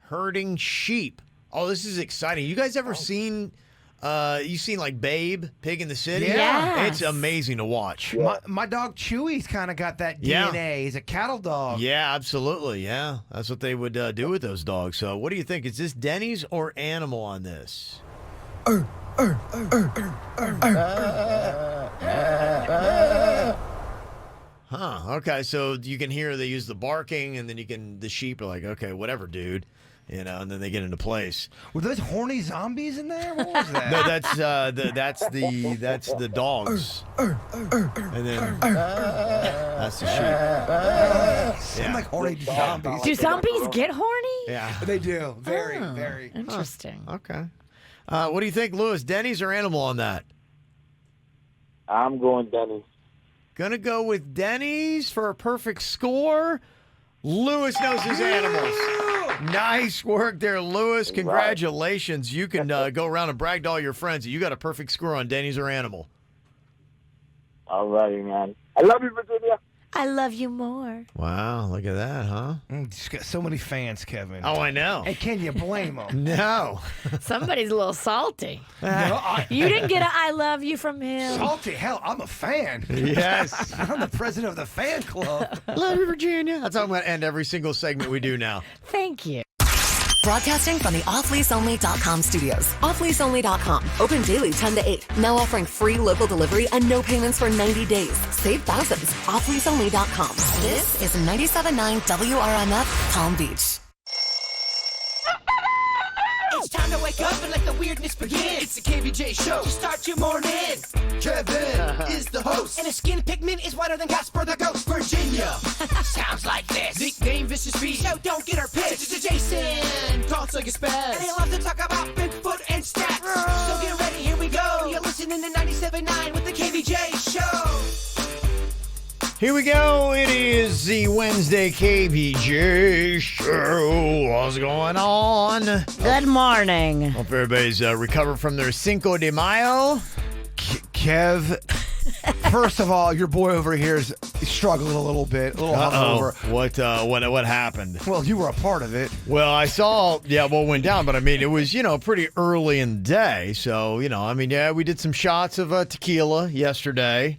herding sheep. Oh, this is exciting. You guys ever seen like Babe, Pig in the City? Yeah. It's amazing to watch. My dog Chewy's kind of got that Yeah. DNA. He's a cattle dog. Yeah, absolutely. Yeah, that's what they would do with those dogs. So what do you think? Is this Denny's or Animal on this? Huh. Okay, so you can hear they use the barking, and then the sheep are like, okay, whatever, dude. And then they get into place. Were those horny zombies in there? What was that? No, that's the dogs. And then that's the sheep. Sound like horny zombies. Do zombies get horny? Yeah. They do. Very. Interesting. Okay. What do you think, Lewis? Denny's or Animal on that? I'm going Denny's. Gonna go with Denny's for a perfect score. Lewis knows his animals. Nice work there, Lewis. Congratulations. You can go around and brag to all your friends that you got a perfect score on Denny's or Animal. All righty, man. I love you, Virginia. I love you more. Wow, look at that, huh? Just got so many fans, Kevin. Oh, I know. And can you blame them? No. Somebody's a little salty. No, You didn't get a I love you from him. salty. Hell, I'm a fan. Yes. I'm the president of the fan club. Love you, Virginia. That's how I'm going to end every single segment we do now. Thank you. Broadcasting from the offleaseonly.com studios. Offleaseonly.com. Open daily 10 to 8. Now offering free local delivery and no payments for 90 days. Save thousands. Offleaseonly.com. This is 97.9 WRMF Palm Beach. It's time to wake up and let the weirdness begin. It's the KVJ show to start your morning. Kevin is the host, and his skin pigment is whiter than Casper the Ghost. Virginia sounds like this. Nickname Vicious Beast, so don't get her pissed. Jason talks like a spaz, and they love to talk about Bigfoot and stats. So get ready, here we go. You're listening to 97.9 with the KVJ show. Here we go. It is the Wednesday KVJ show. What's going on? Good morning. Hope everybody's recovered from their Cinco de Mayo. Kev, first of all, your boy over here is struggling a little bit, a little hungover. What happened? Well, you were a part of it. Well, I saw, what went down, but I mean, it was, pretty early in the day. So, we did some shots of tequila yesterday.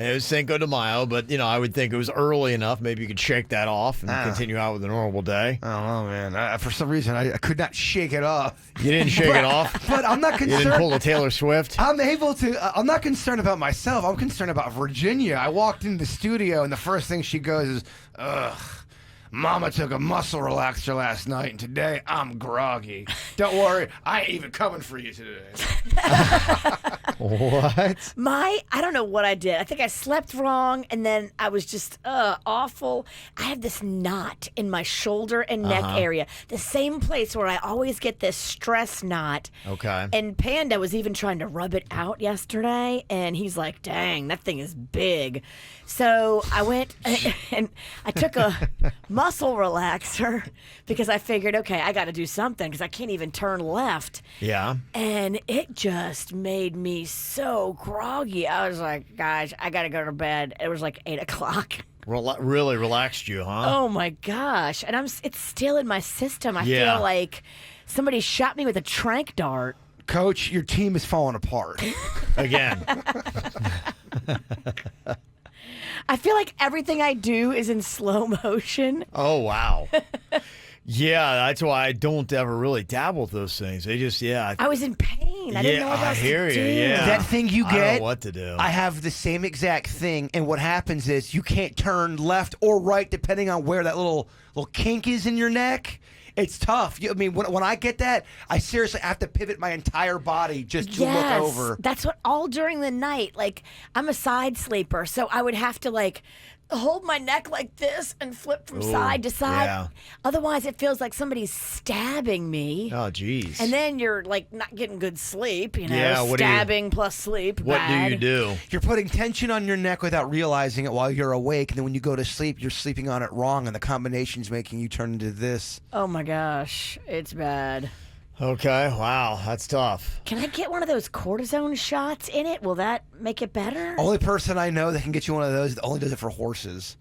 It was Cinco de Mayo, but, I would think it was early enough. Maybe you could shake that off and continue out with a normal day. I don't know, man. For some reason, I could not shake it off. You didn't shake it off? But I'm not concerned. You didn't pull a Taylor Swift? I'm able to. I'm not concerned about myself. I'm concerned about Virginia. I walked into the studio, and the first thing she goes is, ugh. Mama took a muscle relaxer last night, and today I'm groggy. Don't worry, I ain't even coming for you today. What? I don't know what I did. I think I slept wrong, and then I was just awful. I have this knot in my shoulder and neck area, the same place where I always get this stress knot. Okay. And Panda was even trying to rub it out yesterday, and he's like, dang, that thing is big. So I went and I took a muscle relaxer because I figured, okay, I got to do something because I can't even turn left. Yeah. And it just made me so groggy. I was like, gosh, I got to go to bed. It was like 8 o'clock. Really relaxed you, huh? Oh, my gosh. And it's still in my system. I Yeah. feel like somebody shot me with a tranq dart. Coach, your team is falling apart. Again. I feel like everything I do is in slow motion. Oh, wow. Yeah, that's why I don't ever really dabble with those things. They just, I was in pain. I didn't know what I else hear to you. do. Yeah. That thing you I don't get, know what to do. I have the same exact thing, and what happens is you can't turn left or right depending on where that little kink is in your neck. It's tough. I mean, when I get that, I seriously have to pivot my entire body just to look over. That's what all during the night. Like, I'm a side sleeper, so I would have to hold my neck like this and flip from side to side. Yeah. Otherwise, it feels like somebody's stabbing me. Oh, geez. And then you're not getting good sleep, Yeah, what do you- stabbing plus sleep. What bad. do you do? You're putting tension on your neck without realizing it while you're awake, and then when you go to sleep, you're sleeping on it wrong, and the combination's making you turn into this. Oh my gosh, it's bad. Okay, wow, that's tough. Can I get one of those cortisone shots in it? Will that make it better? Only person I know that can get you one of those that only does it for horses.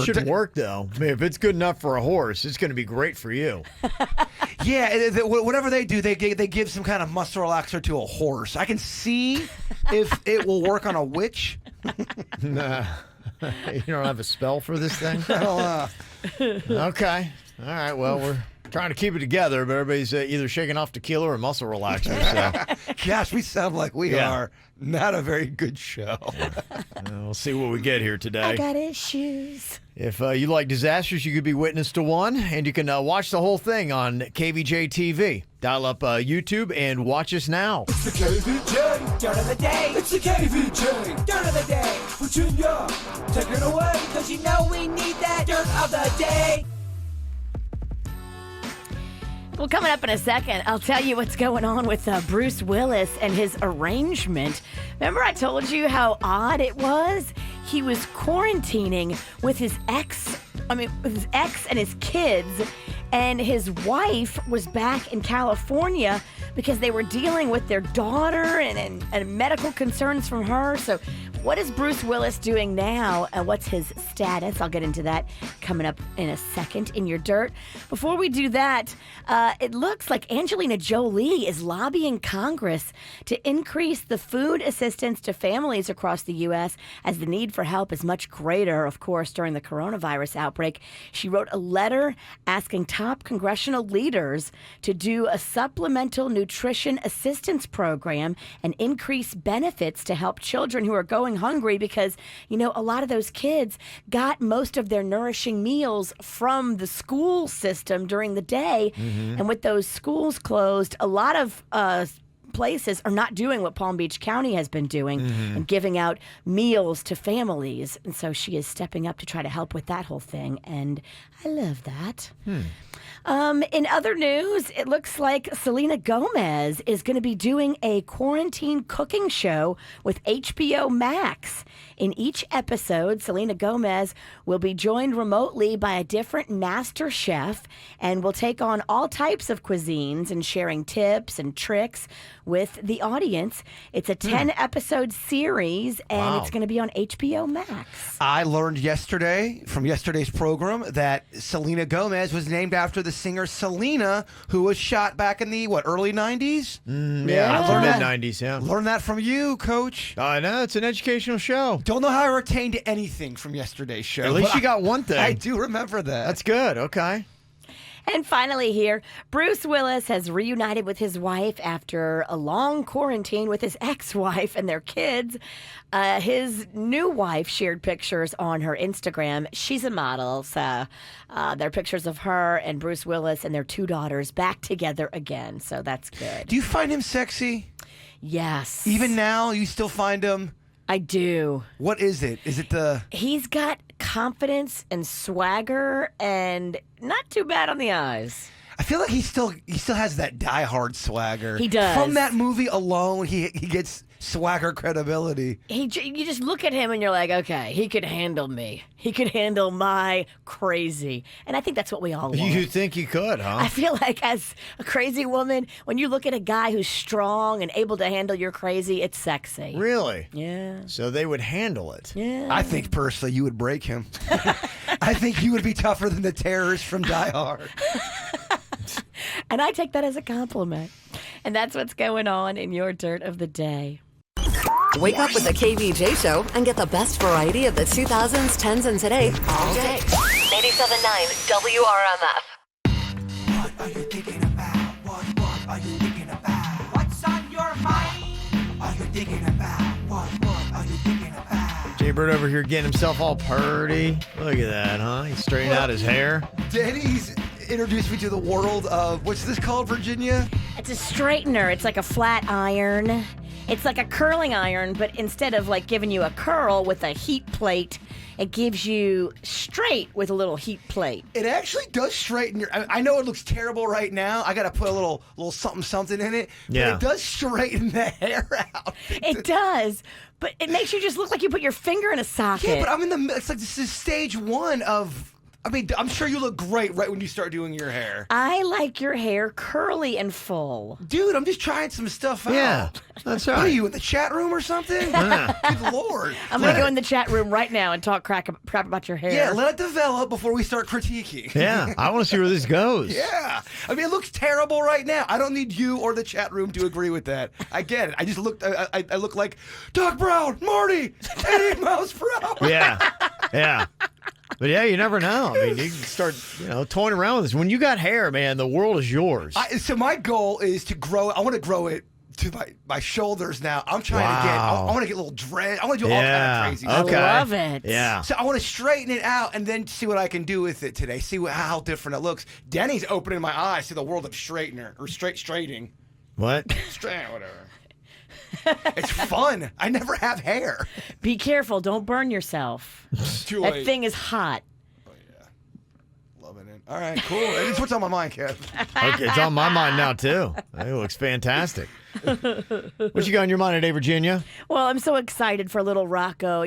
Should work, though. I mean, if it's good enough for a horse, it's going to be great for you. Yeah, whatever they do, they give some kind of muscle relaxer to a horse. I can see if it will work on a witch. Nah. You don't have a spell for this thing? Okay. All right. Well, we're trying to keep it together, but everybody's either shaking off tequila or muscle relaxers. So. Gosh, we sound like we are not a very good show. We'll see what we get here today. I got issues. If you like disasters, you could be witness to one, and you can watch the whole thing on Kvj Tv. Dial up YouTube and watch us now. It's the KVJ dirt of the day. It's the KVJ dirt of the day. Virginia, take it away, cause you know we need that dirt of the day. Well, coming up in a second, I'll tell you what's going on with Bruce Willis and his arrangement. Remember I told you how odd it was? He was quarantining with his ex and his kids, and his wife was back in California because they were dealing with their daughter and medical concerns from her. So what is Bruce Willis doing now, and what's his status? I'll get into that coming up in a second in your dirt. Before we do that, it looks like Angelina Jolie is lobbying Congress to increase the food assistance to families across the U.S. as the need for help is much greater, of course, during the coronavirus outbreak. She wrote a letter asking top congressional leaders to do a supplemental nutrition assistance program and increase benefits to help children who are going hungry, because, you know, a lot of those kids got most of their nourishing meals from the school system during the day. And with those schools closed, a lot of places are not doing what Palm Beach County has been doing and giving out meals to families. And so she is stepping up to try to help with that whole thing. And I love that. In other news, it looks like Selena Gomez is going to be doing a quarantine cooking show with HBO Max. In each episode, Selena Gomez will be joined remotely by a different master chef and will take on all types of cuisines and sharing tips and tricks with the audience. It's a 10-episode series, and it's going to be on HBO Max. I learned yesterday from yesterday's program that Selena Gomez was named after the singer Selena, who was shot back in the, early 90s? Yeah, I learned that. mid-90s, yeah. Learned that from you, Coach. I know, it's an educational show. Don't know how I retained anything from yesterday's show. At least you got one thing. I do remember that. That's good, okay. And finally here, Bruce Willis has reunited with his wife after a long quarantine with his ex-wife and their kids. His new wife shared pictures on her Instagram. She's a model, so they're pictures of her and Bruce Willis and their two daughters back together again, so that's good. Do you find him sexy? Yes. Even now, you still find him? I do. What is it? Is it the... He's got confidence and swagger and not too bad on the eyes. I feel like he still has that Die Hard swagger. He does. From that movie alone, he gets swagger credibility. You just look at him and you're like, okay, he could handle me. He could handle my crazy. And I think that's what we all want. You think you could, huh? I feel like as a crazy woman, when you look at a guy who's strong and able to handle your crazy, it's sexy. Really? Yeah. So they would handle it. Yeah. I think personally you would break him. I think you would be tougher than the terrorist from Die Hard. And I take that as a compliment. And that's what's going on in your dirt of the day. Wake up with the KVJ show and get the best variety of the 2000s, 10s, and today all day. 87.9 WRMF. What are you thinking about? What are you thinking about? What's on your mind? Are you thinking about? What are you thinking about? Jay Bird over here getting himself all purdy. Look at that, huh? He's straightening out his hair. Danny's introduced me to the world of, what's this called, Virginia? It's a straightener. It's like a flat iron. It's like a curling iron, but instead of like giving you a curl with a heat plate, it gives you straight with a little heat plate. It actually does straighten your... I know it looks terrible right now. I got to put a little something in it. Yeah. But it does straighten the hair out. It does, but it makes you just look like you put your finger in a socket. Yeah, but I'm in the... It's like this is stage one of I mean, I'm sure you look great right when you start doing your hair. I like your hair curly and full. Dude, I'm just trying some stuff out. Yeah, that's What are right. you, in the chat room or something? Good Lord. I'm going to go in the chat room right now and talk crap about your hair. Yeah, let it develop before we start critiquing. Yeah, I want to see where this goes. Yeah. I mean, it looks terrible right now. I don't need you or the chat room to agree with that. I get it. I just look, I look like Doc Brown, Marty, 88 miles per hour. Yeah. But yeah, you never know. I mean, you can start, toying around with this. When you got hair, man, the world is yours. So my goal is to grow. I want to grow it to my shoulders now. I'm trying to get. I want to get a little dread. I want to do all kind of crazy stuff. Okay. I love it. Yeah. So I want to straighten it out and then see what I can do with it today. See how different it looks. Denny's opening my eyes to the world of straightener or straightening. What? Whatever. It's fun. I never have hair. Be careful. Don't burn yourself. Too That late. thing is hot. Loving it. All right, cool. It's what's on my mind, Kev. Okay, it's on my mind now, too. It looks fantastic. What you got on your mind today, Virginia? Well, I'm so excited for little Rocco.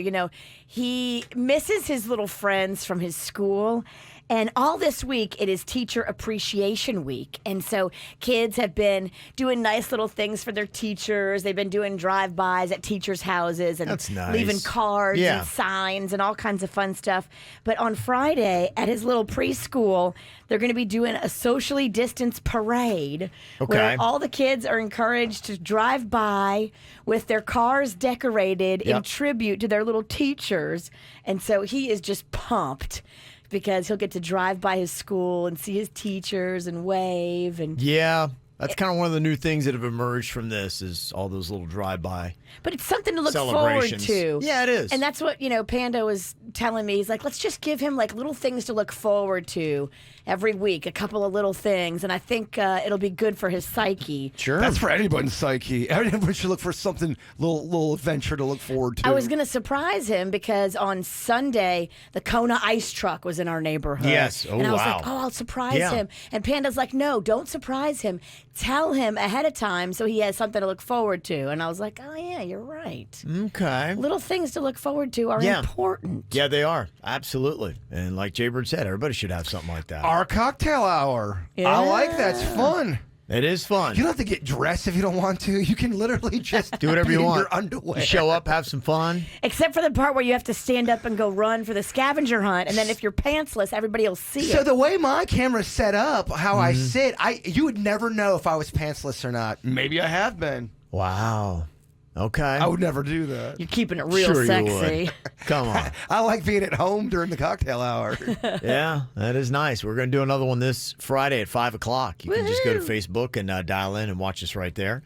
He misses his little friends from his school. And all this week, it is Teacher Appreciation Week. And so kids have been doing nice little things for their teachers. They've been doing drive-bys at teachers' houses and That's nice. leaving cards Yeah. and signs and all kinds of fun stuff. But on Friday, at his little preschool, they're going to be doing a socially distanced parade where Okay. all the kids are encouraged to drive by with their cars decorated in Yep. tribute to their little teachers. And so he is just pumped because he'll get to drive by his school and see his teachers and wave. And Yeah, that's kind of one of the new things that have emerged from this is all those little drive-by but it's something to look forward celebrations. to. Yeah, it is. And that's what, Panda was telling me. He's like, let's just give him like little things to look forward to every week, a couple of little things. And I think it'll be good for his psyche. Sure. That's for anybody's psyche. Everyone should look for something, little adventure to look forward to. I was going to surprise him because on Sunday, the Kona ice truck was in our neighborhood. Yes. Oh, and I was wow. like, I'll surprise Yeah. him. And Panda's like, no, don't surprise him. Tell him ahead of time so he has something to look forward to. And I was like, oh, yeah, you're right. Okay. Little things to look forward to are Yeah. important. Yeah, they are. Absolutely. And like Jay Bird said, everybody should have something like that. Our cocktail hour. I like that. It's fun. It is fun. You don't have to get dressed if you don't want to. You can literally just Do whatever be you in want. your underwear. You show up, have some fun. Except for the part where you have to stand up and go run for the scavenger hunt. And then if you're pantsless, everybody will see So it. the way my camera's set up, how I sit, you would never know if I was pantsless or not. Maybe I have been. Wow. Okay. I would never do that. You're keeping it real Sure you sexy. would. Come on. I like being at home during the cocktail hour. Yeah, that is nice. We're going to do another one this Friday at 5 o'clock. You can just go to Facebook and dial in and watch us right there.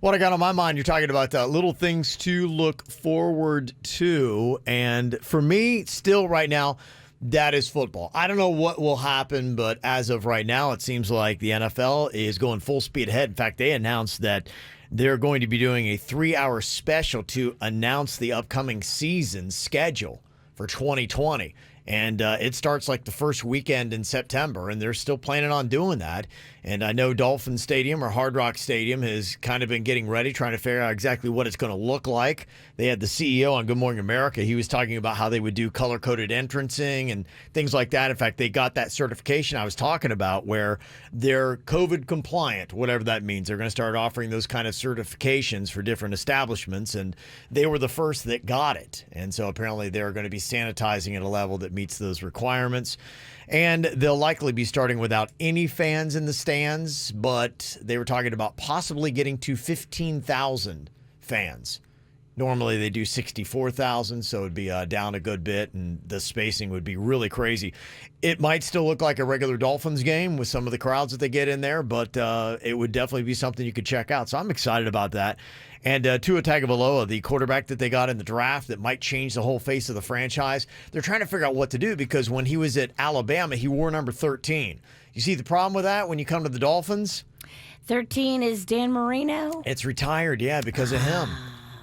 What I got on my mind, you're talking about little things to look forward to. And for me, still right now, that is football. I don't know what will happen, but as of right now, it seems like the NFL is going full speed ahead. In fact, they announced that they're going to be doing a 3-hour special to announce the upcoming season schedule for 2020. And it starts like the first weekend in September, and they're still planning on doing that. And I know Dolphin Stadium or Hard Rock Stadium has kind of been getting ready, trying to figure out exactly what it's going to look like. They had the CEO on Good Morning America. He was talking about how they would do color-coded entrancing and things like that. In fact, they got that certification I was talking about where they're COVID compliant, whatever that means. They're going to start offering those kind of certifications for different establishments, and they were the first that got it. And so apparently they're going to be sanitizing at a level that meets those requirements. And they'll likely be starting without any fans in the stands, but they were talking about possibly getting to 15,000 fans. Normally they do 64,000, so it'd be down a good bit, and the spacing would be really crazy. It might still look like a regular Dolphins game with some of the crowds that they get in there, but it would definitely be something you could check out. So I'm excited about that. And Tua Tagovailoa, the quarterback that they got in the draft that might change the whole face of the franchise, they're trying to figure out what to do because when he was at Alabama, he wore number 13. You see the problem with that when you come to the Dolphins? 13 is Dan Marino. It's retired, yeah, because of him.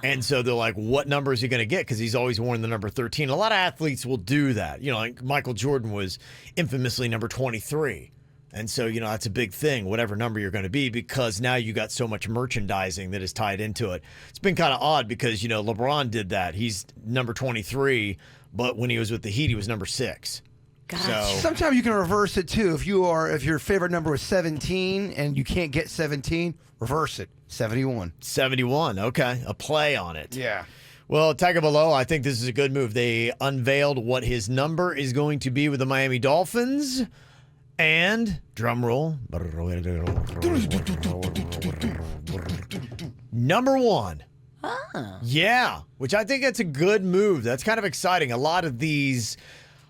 And so they're like, what number is he going to get? Because he's always worn the number 13. A lot of athletes will do that. You know, like Michael Jordan was infamously number 23. And so, you know, that's a big thing, whatever number you're going to be, because now you got so much merchandising that is tied into it. It's been kind of odd because, you know, LeBron did that. He's number 23, but when he was with the Heat, he was number 6. Gotcha. So Sometimes you can reverse it too. If your favorite number is 17 and you can't get 17, reverse it. 71. 71. Okay, a play on it. Yeah. Well, Tagovailoa, I think this is a good move. They unveiled what his number is going to be with the Miami Dolphins. And, drum roll, number 1. Yeah, which I think that's a good move. That's kind of exciting. A lot of these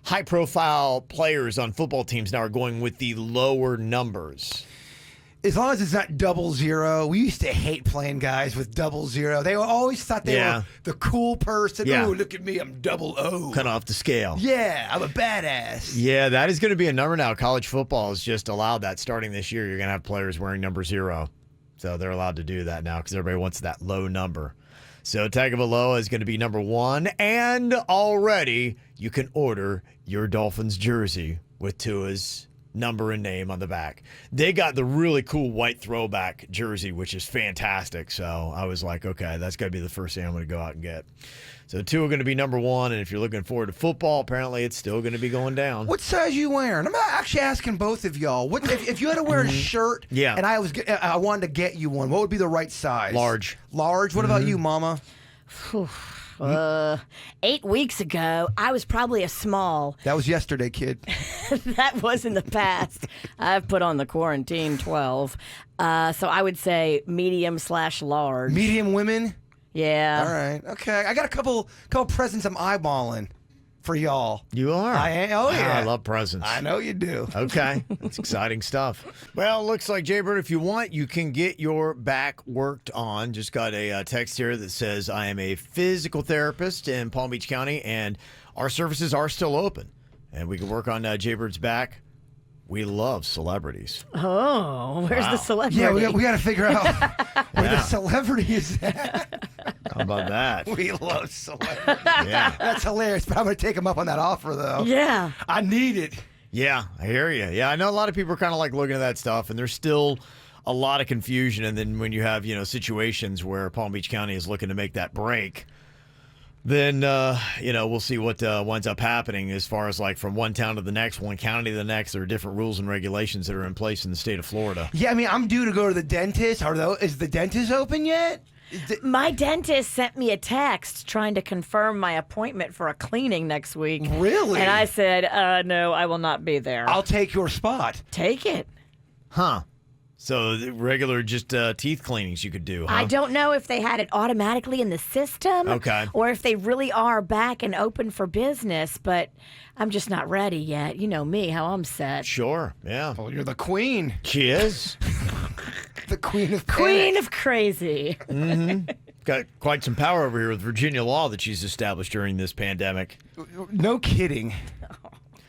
high-profile players on football teams now are going with the lower numbers. As long as it's not 00. We used to hate playing guys with 00. They always thought they were the cool person. Yeah. Oh, look at me, I'm 00. Cut off the scale. Yeah, I'm a badass. Yeah, that is going to be a number now. College football has just allowed that starting this year. You're going to have players wearing number 0. So they're allowed to do that now because everybody wants that low number. So Tagovailoa is going to be number 1. And already you can order your Dolphins jersey with Tua's number and name on the back. They got the really cool white throwback jersey, which is fantastic. So I was like, okay, that's got to be the first thing I'm going to go out and get. So Tua going to be number 1, and if you're looking forward to football, apparently it's still going to be going down. What size you wearing? I'm actually asking both of y'all. What if you had to wear a shirt? Yeah. And I wanted to get you one. What would be the right size? Large. Large. What about you, Mama? 8 weeks ago, I was probably a small. That was yesterday, kid. That was in the past. I've put on the quarantine 12. So I would say medium/large. Medium women. Yeah. All right. Okay. I got a couple presents I'm eyeballing for y'all. You are? I am. Oh, yeah. I love presents. I know you do. Okay. That's exciting stuff. Well, looks like, Jaybird, if you want, you can get your back worked on. Just got a text here that says, I am a physical therapist in Palm Beach County, and our services are still open. And we can work on Jaybird's back. We love celebrities. Oh, where's the celebrity? Yeah, we got to figure out where the celebrity is at. How about that? We love celebrities. Yeah. That's hilarious, but I'm going to take him up on that offer, though. Yeah. I need it. Yeah, I hear you. Yeah, I know a lot of people are kind of like looking at that stuff, and there's still a lot of confusion. And then when you have, situations where Palm Beach County is looking to make that break, then, we'll see what winds up happening as far as like from one town to the next, one county to the next. There are different rules and regulations that are in place in the state of Florida. Yeah, I mean, I'm due to go to the dentist. Is the dentist open yet? My dentist sent me a text trying to confirm my appointment for a cleaning next week. Really? And I said, no, I will not be there. I'll take your spot. Take it. Huh. So the regular just teeth cleanings you could do, huh? I don't know if they had it automatically in the system. Okay. Or if they really are back and open for business, but I'm just not ready yet. You know me, how I'm set. Sure, yeah. Well, you're the queen. She is. The queen of Queen of crazy. Got quite some power over here with Virginia law that she's established during this pandemic. No kidding.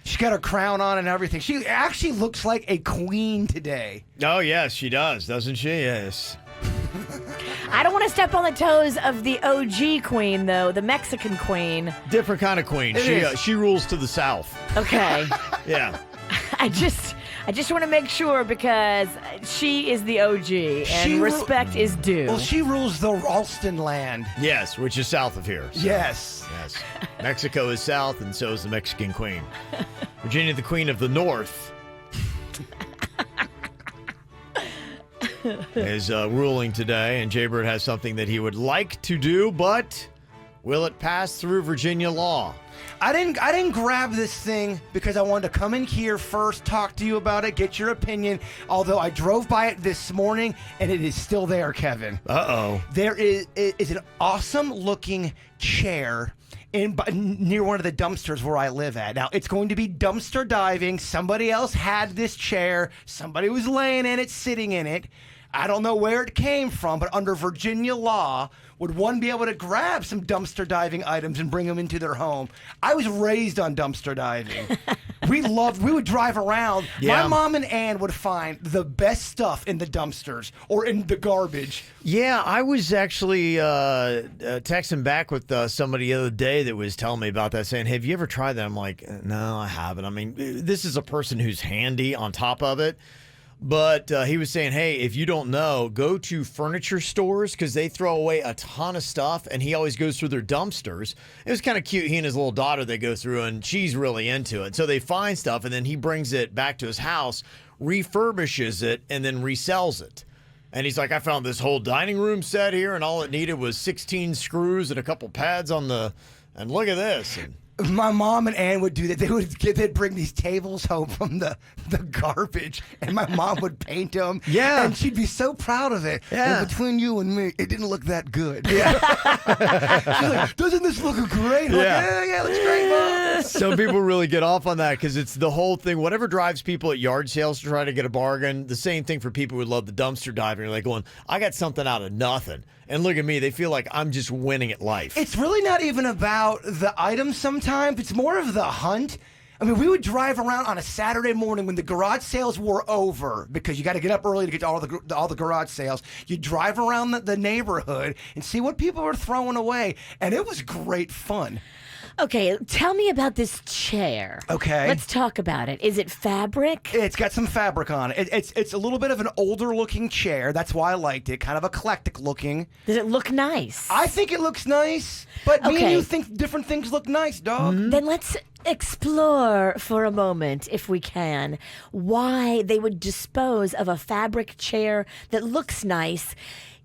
She's got her crown on and everything. She actually looks like a queen today. Oh, yes, she does, doesn't she? Yes. I don't want to step on the toes of the OG queen, though, the Mexican queen. Different kind of queen. She rules to the south. Okay. Yeah. I just want to make sure because she is the OG and respect is due. Well, she rules the Ralston land. Yes, which is south of here. So. Yes. Yes. Mexico is south, and so is the Mexican queen. Virginia, the queen of the north, is ruling today, and Jaybird has something that he would like to do, but will it pass through Virginia law? I didn't grab this thing because I wanted to come in here first, talk to you about it, get your opinion. Although I drove by it this morning and it is still there, Kevin. Uh-oh. There is an awesome looking chair near one of the dumpsters where I live at. Now, it's going to be dumpster diving. Somebody else had this chair. Somebody was laying in it, sitting in it. I don't know where it came from, but under Virginia law, would one be able to grab some dumpster diving items and bring them into their home? I was raised on dumpster diving. We would drive around. Yeah. My mom and Ann would find the best stuff in the dumpsters or in the garbage. Yeah, I was actually texting back with somebody the other day that was telling me about that, saying, have you ever tried that? I'm like, no, I haven't. I mean, this is a person who's handy on top of it. But he was saying, hey, if you don't know, go to furniture stores because they throw away a ton of stuff, and he always goes through their dumpsters. It was kind of cute. He and his little daughter, they go through, and she's really into it. So they find stuff, and then he brings it back to his house, refurbishes it, and then resells it. And he's like, I found this whole dining room set here, and all it needed was 16 screws and a couple pads on the, and look at this. And my mom and Ann would do that. They'd bring these tables home from the garbage, and my mom would paint them. Yeah. And she'd be so proud of it. Yeah. And between you and me, it didn't look that good. Yeah. She's like, doesn't this look great? I'm Yeah. like, yeah, it looks great, Mom. some people really get off on that because it's the whole thing. Whatever drives people at yard sales to try to get a bargain, the same thing for people who love the dumpster diving. You're like going, I got something out of nothing. And look at me. They feel like I'm just winning at life. It's really not even about the items sometimes. It's more of the hunt. I mean, we would drive around on a Saturday morning when the garage sales were over, because you got to get up early to get to all the garage sales. You drive around the neighborhood and see what people are throwing away, and it was great fun. Okay, tell me about this chair. Okay. Let's talk about it. Is it fabric? It's got some fabric on it. It's a little bit of an older looking chair. That's why I liked it. Kind of eclectic looking. Does it look nice? I think it looks nice, but me and Okay. you think different things look nice, dog. Then let's explore for a moment, if we can, why they would dispose of a fabric chair that looks nice.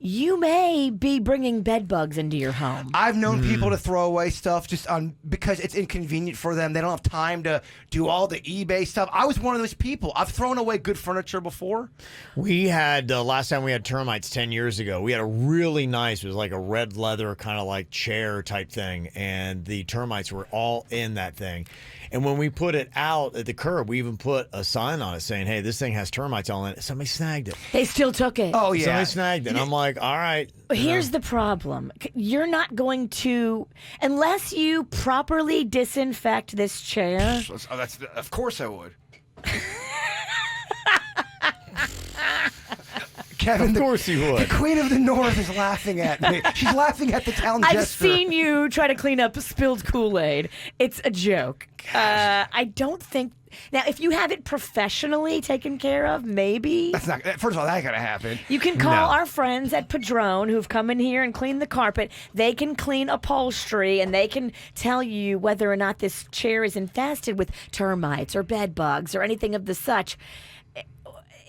You may be bringing bed bugs into your home. I've known people to throw away stuff just because it's inconvenient for them. They don't have time to do all the eBay stuff. I was one of those people. I've thrown away good furniture before. We had, last time we had termites 10 years ago, we had a really nice, it was like a red leather kind of like chair type thing, and the termites were all in that thing. And when we put it out at the curb, we even put a sign on it saying, hey, this thing has termites all in it. Somebody snagged it. They still took it. Oh, yeah. Somebody snagged it. And I'm like, all right. Here's the problem. You're not going to, unless you properly disinfect this chair. Of course I would. Kevin, Of course you would. The Queen of the North is laughing at me. She's laughing at the town jester. I've seen you try to clean up spilled Kool-Aid. It's a joke. I don't think. Now, if you have it professionally taken care of, maybe. That's not. First of all, that ain't gonna happen. You can call our friends at Padron who've come in here and cleaned the carpet. They can clean upholstery, and they can tell you whether or not this chair is infested with termites or bed bugs or anything of the such.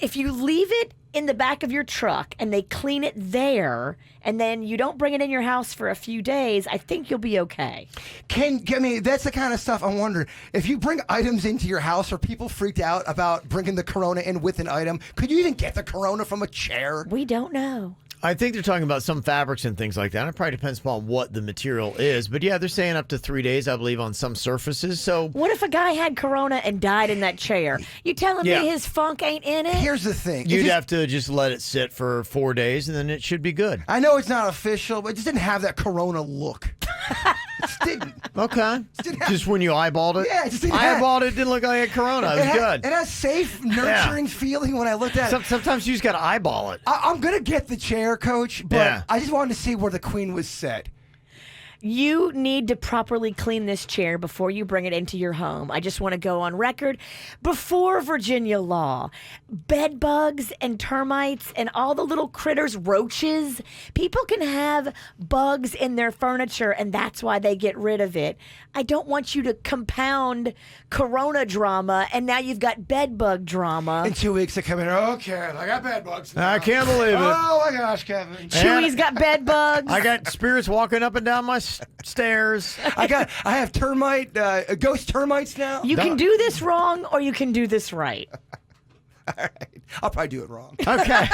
If you leave it in the back of your truck and they clean it there, and then you don't bring it in your house for a few days, I think you'll be okay. That's the kind of stuff I wonder. If you bring items into your house, are people freaked out about bringing the corona in with an item? Could you even get the corona from a chair? We don't know. I think they're talking about some fabrics and things like that. It probably depends upon what the material is. But yeah, they're saying up to 3 days, I believe, on some surfaces. So What if a guy had corona and died in that chair? You telling Yeah. me his funk ain't in it? Here's the thing. you'd have to just let it sit for 4 days, and then it should be good. I know it's not official, but it just didn't have that corona look. It just didn't. Okay. didn't have- Just when you eyeballed it? Yeah, it just didn't I have- eyeballed it. It didn't look like it had corona. It was good. It has safe, nurturing feeling when I looked at it. Sometimes you just got to eyeball it. I'm going to get the chair, Coach, but Yeah. I just wanted to see where the Queen was set. You need to properly clean this chair before you bring it into your home. I just want to go on record. Before Virginia law, bed bugs and termites and all the little critters, roaches, people can have bugs in their furniture, and that's why they get rid of it. I don't want you to compound corona drama, and now you've got bed bug drama. In 2 weeks, they come in, okay, I got bed bugs now. I can't believe it. Oh, my gosh, Kevin. Chewy's got bed bugs. I got spirits walking up and down my stairs. I have ghost termites now. You can do this wrong, or you can do this right. All right. I'll probably do it wrong. Okay.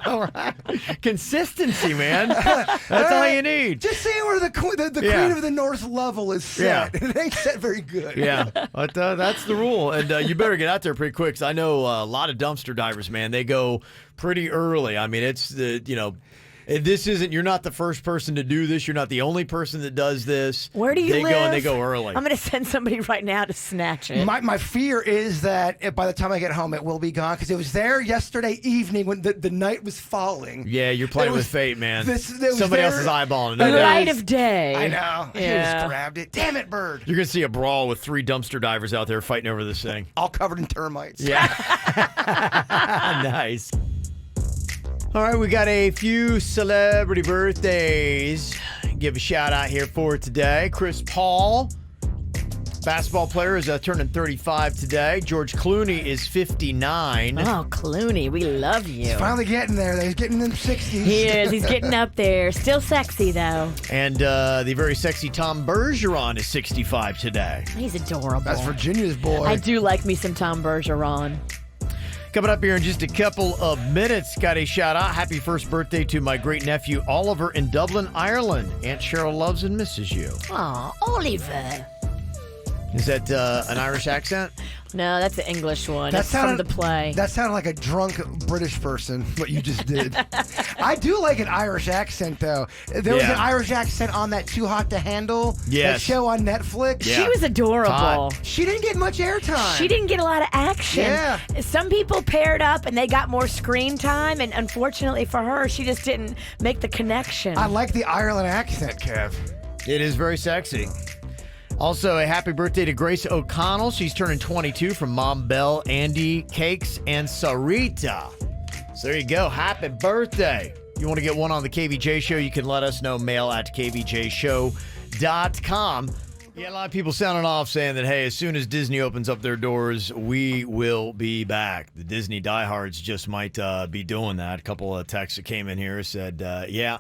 All right. Consistency, man. That's all you need. Just seeing where the Yeah. Queen of the North level is set. Yeah. It ain't set very good. Yeah, but that's the rule. And you better get out there pretty quick, because I know a lot of dumpster divers, man. They go pretty early. I mean, it's This isn't. You're not the first person to do this. You're not the only person that does this. Where do you they live? Go and they go early. I'm going to send somebody right now to snatch it. My fear is that by the time I get home, it will be gone because it was there yesterday evening when the night was falling. Yeah, you're playing with fate, man. Somebody else's eyeballing the it. light of day. I know. He Yeah. just grabbed it. Damn it, bird. You're gonna see a brawl with 3 dumpster divers out there fighting over this thing. All covered in termites. Yeah. Nice. All right, we got a few celebrity birthdays. Give a shout out here for today. Chris Paul, basketball player, is turning 35 today. George Clooney is 59. Oh, Clooney, we love you. Finally getting there. He's getting in the 60s. He is. He's getting up there. Still sexy, though. And the very sexy Tom Bergeron is 65 today. He's adorable. That's Virginia's boy. I do like me some Tom Bergeron. Coming up here in just a couple of minutes, got a shout out. Happy first birthday to my great nephew Oliver in Dublin, Ireland. Aunt Cheryl loves and misses you. Aw, Oliver. Is that an Irish accent? No, that's an English one. That It's sounded- from the play. That sounded like a drunk British person, what you just did. I do like an Irish accent, though. There was Yeah. an Irish accent on that Too Hot to Handle, that Yes. show on Netflix. Yeah. She was adorable. Hot. She didn't get much airtime. She didn't get a lot of action. Yeah. Some people paired up and they got more screen time, and unfortunately for her, she just didn't make the connection. I like the Ireland accent, Kev. It is very sexy. Also, a happy birthday to Grace O'Connell. She's turning 22 from Mom Bell, Andy, Cakes, and Sarita. So there you go. Happy birthday. You want to get one on the KVJ show, you can let us know. Mail at kvjshow.com. Yeah, a lot of people sounding off saying that, hey, as soon as Disney opens up their doors, we will be back. The Disney diehards just might be doing that. A couple of texts that came in here said, yeah,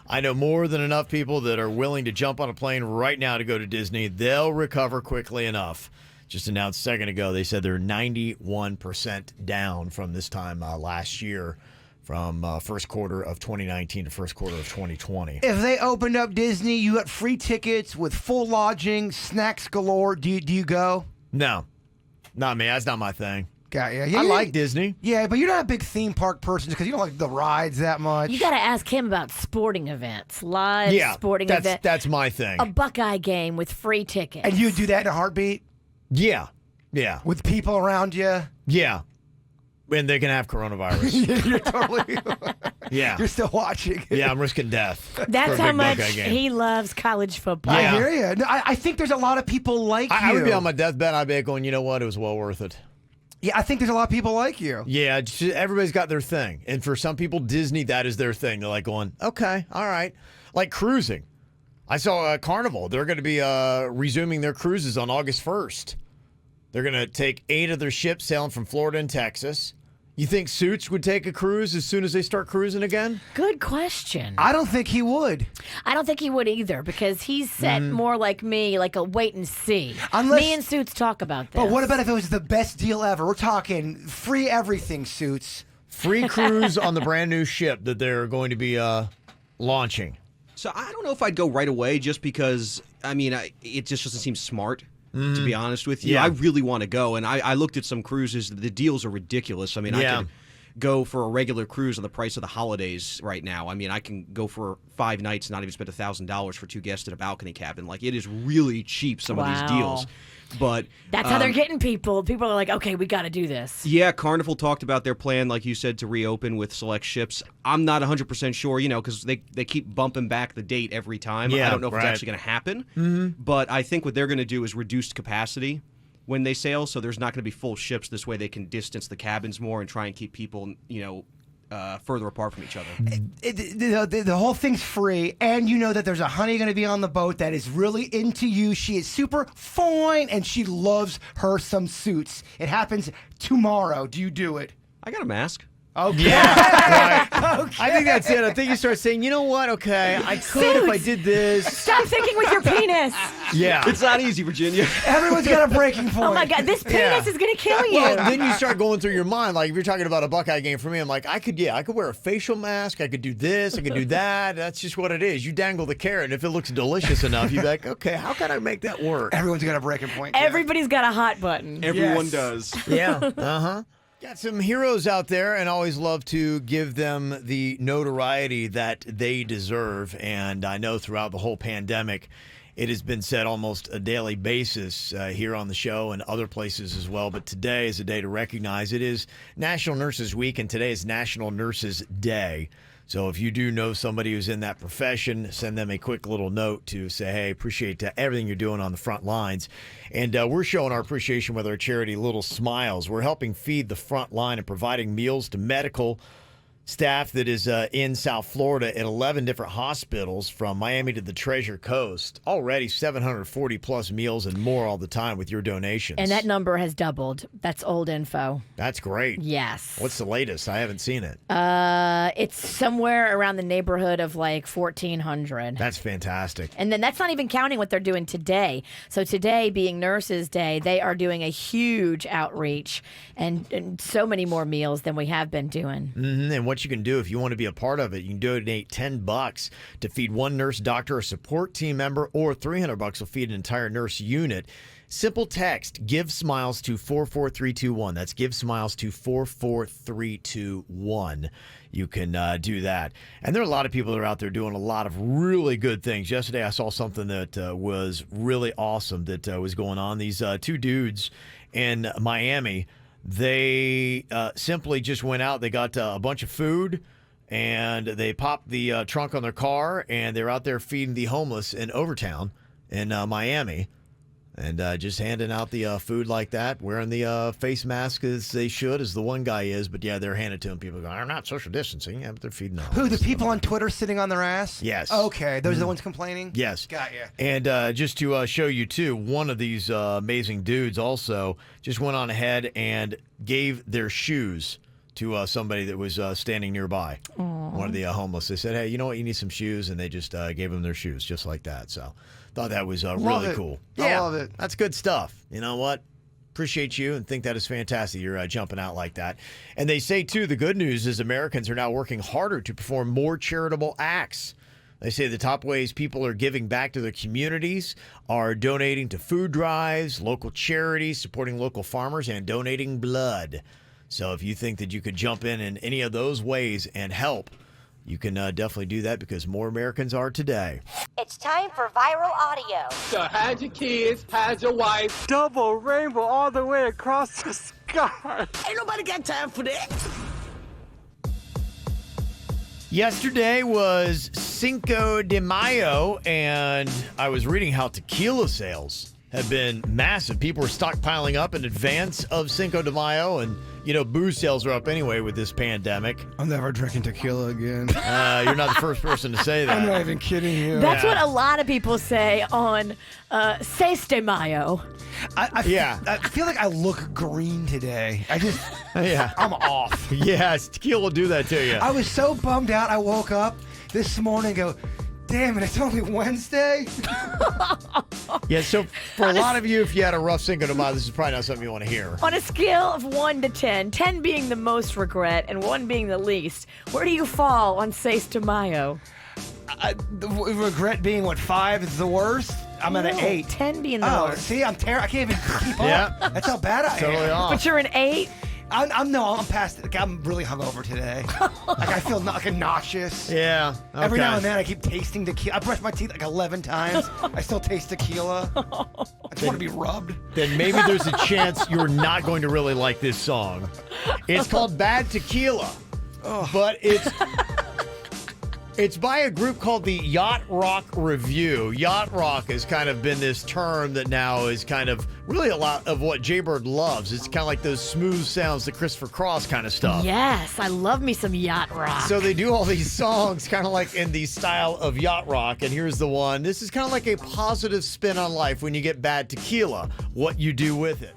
I know more than enough people that are willing to jump on a plane right now to go to Disney. They'll recover quickly enough. Just announced a second ago, they said they're 91% down from this time last year, from first quarter of 2019 to first quarter of 2020. If they opened up Disney, you got free tickets with full lodging, snacks galore. Do you go? No, not me. That's not my thing. Got you. I like Disney. Yeah, but you're not a big theme park person because you don't like the rides that much. You got to ask him about sporting events, live sporting that's, events. that's my thing. A Buckeye game with free tickets. And you do that in a heartbeat Yeah. with people around you. Yeah. And they can have coronavirus. You're totally. Yeah. You're still watching. Yeah, I'm risking death. for That's a how big much Buckeye game. he loves college football. I Yeah. hear you. No, I think there's a lot of people like you. I would be on my deathbed. I'd be going, you know what? It was well worth it. Yeah, I think there's a lot of people like you. Yeah, everybody's got their thing. And for some people, Disney, that is their thing. They're like going, okay, all right. Like cruising. I saw Carnival. They're going to be resuming their cruises on August 1st. They're going to take 8 of their ships sailing from Florida and Texas. You think Suits would take a cruise as soon as they start cruising again? Good question. I don't think he would. I don't think he would either because he's set more like me, like a wait and see. Unless- Me and Suits talk about this. But what about if it was the best deal ever? We're talking free everything, Suits. Free cruise on the brand new ship that they're going to be launching. So I don't know if I'd go right away just because, it just doesn't seem smart, to be honest with you. Yeah. I really want to go, and I looked at some cruises. The deals are ridiculous. I Yeah. could go for a regular cruise on the price of the holidays right now. I can go for 5 nights and not even spend $1,000 for 2 guests in a balcony cabin. Like, it is really cheap, some of these Wow. deals. But That's how they're getting people. People are like, okay, we got to do this. yeah, Carnival talked about their plan, like you said, to reopen with select ships. I'm not 100% sure, because they keep bumping back the date every time. Yeah, I don't know if right. it's actually going to happen. But I think what they're going to do is reduced capacity when they sail, so there's not going to be full ships. This way they can distance the cabins more and try and keep people, further apart from each other. The whole thing's free, and you know that there's a honey going to be on the boat that is really into you. She is super fine, and she loves her some Suits. It happens tomorrow. Do you do it? I got a mask. Okay. Right. I think that's it. I think you start saying, you know what? Okay, I could if I did this. Stop thinking with your penis. Yeah. It's not easy, Virginia. Everyone's got a breaking point. Oh my God, this penis is going to kill you. Well, then you start going through your mind, like if you're talking about a Buckeye game for me, I'm like, I could wear a facial mask, I could do this, I could do that. That's just what it is. You dangle the carrot, and if it looks delicious enough, you'd be like, okay, how can I make that work? Everyone's got a breaking point. Everybody's got a hot button. Everyone Yes. does. Yeah. Uh-huh. Got some heroes out there, and always love to give them the notoriety that they deserve. And I know throughout the whole pandemic, it has been said almost a daily basis here on the show and other places as well. But today is a day to recognize it is National Nurses Week, and today is National Nurses Day. So if you do know somebody who's in that profession, send them a quick little note to say, hey, appreciate everything you're doing on the front lines. And we're showing our appreciation with our charity Little Smiles. We're helping feed the front line and providing meals to medical staff that is in South Florida at 11 different hospitals from Miami to the Treasure Coast. Already 740 plus meals and more all the time with your donations. And that number has doubled. That's old info. That's great. Yes. What's the latest? I haven't seen it. It's somewhere around the neighborhood of like 1,400. That's fantastic. And then that's not even counting what they're doing today. So today being Nurses Day, they are doing a huge outreach and so many more meals than we have been doing. Mm-hmm. And what you can do if you want to be a part of it, you can donate $10 to feed one nurse, doctor, or support team member, or $300 will feed an entire nurse unit. Simple text, Give Smiles to 44321. That's Give Smiles to 44321. You can do that. And there are a lot of people that are out there doing a lot of really good things. Yesterday, I saw something that was really awesome that was going on. These two dudes in Miami, they simply just went out. They got a bunch of food, and they popped the trunk on their car, and they're out there feeding the homeless in Overtown in Miami. And just handing out the food like that, wearing the face mask as they should, as the one guy is. But, yeah, they're handing it to them. People go, I'm not social distancing. Yeah, but they're feeding them. Who, the people on Twitter sitting on their ass? Yes. Okay, those are the ones complaining? Yes. Got ya. And just to show you, too, one of these amazing dudes also just went on ahead and gave their shoes to somebody that was standing nearby. Aww. One of the homeless. They said, hey, you know what? You need some shoes. And they just gave them their shoes just like that. So thought that was really cool. I love it. That's good stuff. You know what? Appreciate you and think that is fantastic. You're jumping out like that. And they say, too, the good news is Americans are now working harder to perform more charitable acts. They say the top ways people are giving back to their communities are donating to food drives, local charities, supporting local farmers, and donating blood. So if you think that you could jump in any of those ways and help, you can definitely do that because more Americans are today. It's time for viral audio. So hide your kids, hide your wife. Double rainbow all the way across the sky. Ain't nobody got time for that. Yesterday was Cinco de Mayo, and I was reading how tequila sales have been massive. People were stockpiling up in advance of Cinco de Mayo, and, you know, booze sales are up anyway with this pandemic. I'm never drinking tequila again. You're not the first person to say that. I'm not even kidding you. That's what a lot of people say on Seis de Mayo. I feel like I look green today. I'm off. Yes, tequila will do that to you. I was so bummed out. I woke up this morning and go, damn it, it's only Wednesday. Yeah, so for a lot of you, if you had a rough Cinco de Mayo, this is probably not something you want to hear. On a scale of 1 to 10, 10 being the most regret and 1 being the least, where do you fall on Seis de Mayo? The regret being, 5 is the worst? I'm at an 8. 10 being the worst. See, I'm terrible. I can't even keep up. Yeah. That's how bad I am. Totally off. But you're an 8? I'm past it. Like, I'm really hungover today. Like, I feel nauseous. Yeah. Okay. Every now and then I keep tasting tequila. I brush my teeth like 11 times. I still taste tequila. I just want to be rubbed. Then maybe there's a chance you're not going to really like this song. It's called Bad Tequila, but it's by a group called the Yacht Rock Review. Yacht Rock has kind of been this term that now is kind of really a lot of what Jaybird loves. It's kind of like those smooth sounds, the Christopher Cross kind of stuff. Yes, I love me some yacht rock. So they do all these songs kind of like in the style of yacht rock, and here's the one. This is kind of like a positive spin on life when you get bad tequila, what you do with it.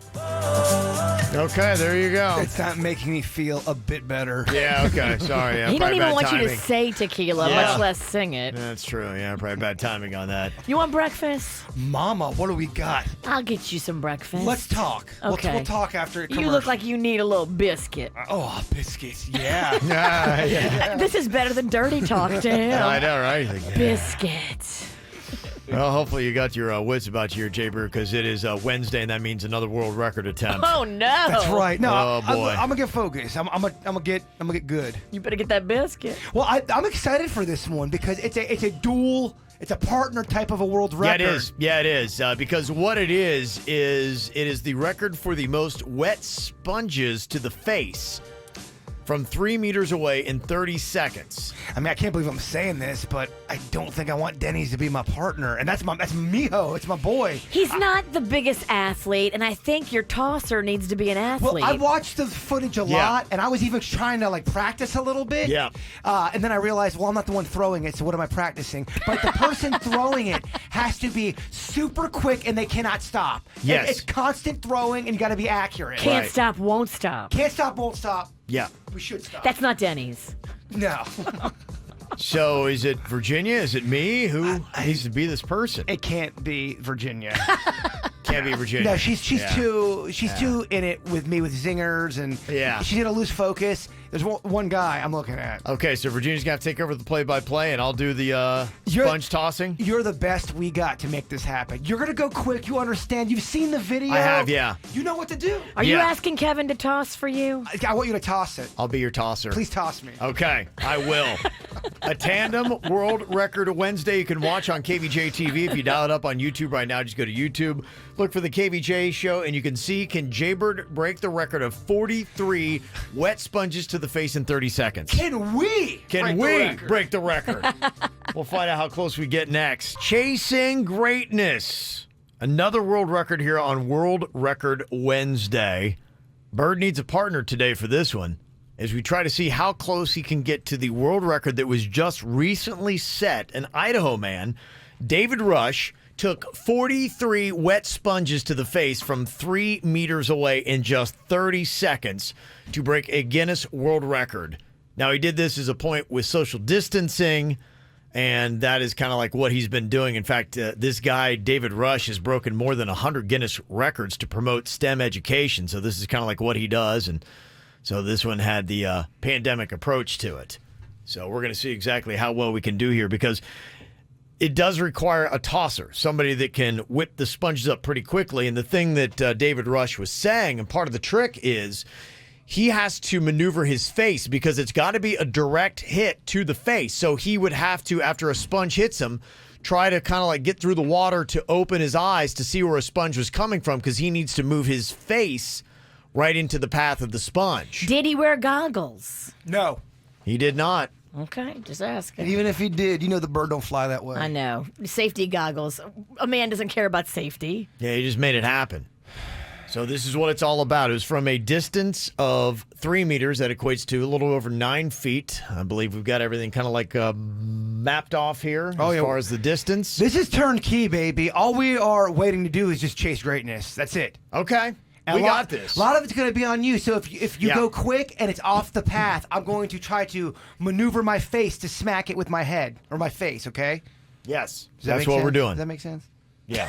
Okay, there you go. It's not making me feel a bit better. Yeah, okay, sorry. Yeah, he don't even want timing. you to say tequila, much less sing it. That's true, yeah, probably bad timing on that. You want breakfast? Mama, what do we got? I'll get you some breakfast. Let's talk. Okay. We'll talk after commercial. You look like you need a little biscuit. Oh, biscuits, yeah. Yeah. This is better than dirty talk to him. I know, right? Like, yeah. Biscuits. Well, hopefully you got your wits about you here, Jaybird, because it is Wednesday, and that means another world record attempt. Oh no! That's right. No, Oh, boy. I'm gonna get focused. I'm gonna get good. You better get that biscuit. Well, I'm excited for this one because it's a dual. It's a partner type of a world record. Yeah, it is. Yeah, it is. Because what it is it is the record for the most wet sponges to the face from 3 meters away in 30 seconds. I mean, I can't believe I'm saying this, but I don't think I want Denny's to be my partner, and that's Mijo. It's my boy. He's not the biggest athlete, and I think your tosser needs to be an athlete. Well, I watched the footage a lot, and I was even trying to practice a little bit. Yeah. And then I realized, well, I'm not the one throwing it, so what am I practicing? But the person throwing it has to be super quick, and they cannot stop. Yes. It's constant throwing, and you got to be accurate. Can't Right. stop, won't stop. Can't stop, won't stop. Yeah. We should stop. That's not Denny's. No. So is it Virginia? Is it me? Who needs to be this person? It can't be Virginia. Can't be Virginia. No, she's Yeah. too in it with me with zingers, and Yeah. she's gonna lose focus. There's one guy I'm looking at. Okay, so Virginia's going to take over the play-by-play, and I'll do the sponge tossing. You're the best we got to make this happen. You're gonna go quick. You understand. You've seen the video. I have, yeah. You know what to do. Are you Yeah. asking Kevin to toss for you? I want you to toss it. I'll be your tosser. Please toss me. Okay, I will. A tandem world record Wednesday you can watch on KVJ TV. If you dial it up on YouTube right now, just go to YouTube, look for the KVJ show, and you can see, can Jaybird break the record of 43 wet sponges to the face in 30 seconds? Can we? Break the record? We'll find out how close we get next. Chasing Greatness. Another world record here on World Record Wednesday. Bird needs a partner today for this one, as we try to see how close he can get to the world record that was just recently set. An Idaho man, David Rush, took 43 wet sponges to the face from 3 meters away in just 30 seconds to break a Guinness World Record. Now, he did this as a point with social distancing, and that is kind of like what he's been doing. In fact, this guy, David Rush, has broken more than 100 Guinness records to promote STEM education. So this is kind of like what he does, and so this one had the pandemic approach to it. So we're going to see exactly how well we can do here, because it does require a tosser, somebody that can whip the sponges up pretty quickly. And the thing that David Rush was saying, and part of the trick is, he has to maneuver his face because it's got to be a direct hit to the face. So he would have to, after a sponge hits him, try to kind of like get through the water to open his eyes to see where a sponge was coming from, because he needs to move his face right into the path of the sponge. Did he wear goggles? No. He did not. Okay, just asking. And even if he did, the bird don't fly that way. I know. Safety goggles. A man doesn't care about safety. Yeah, he just made it happen. So this is what it's all about. It was from a distance of 3 meters. That equates to a little over 9 feet. I believe we've got everything kind of like mapped off here as far as the distance. This is turnkey, baby. All we are waiting to do is just chase greatness. That's it. Okay. We got this. A lot of it's going to be on you. So if you go quick and it's off the path, I'm going to try to maneuver my face to smack it with my head or my face, okay? Yes. Does that That's make what sense? we're doing. Does that make sense? Yeah.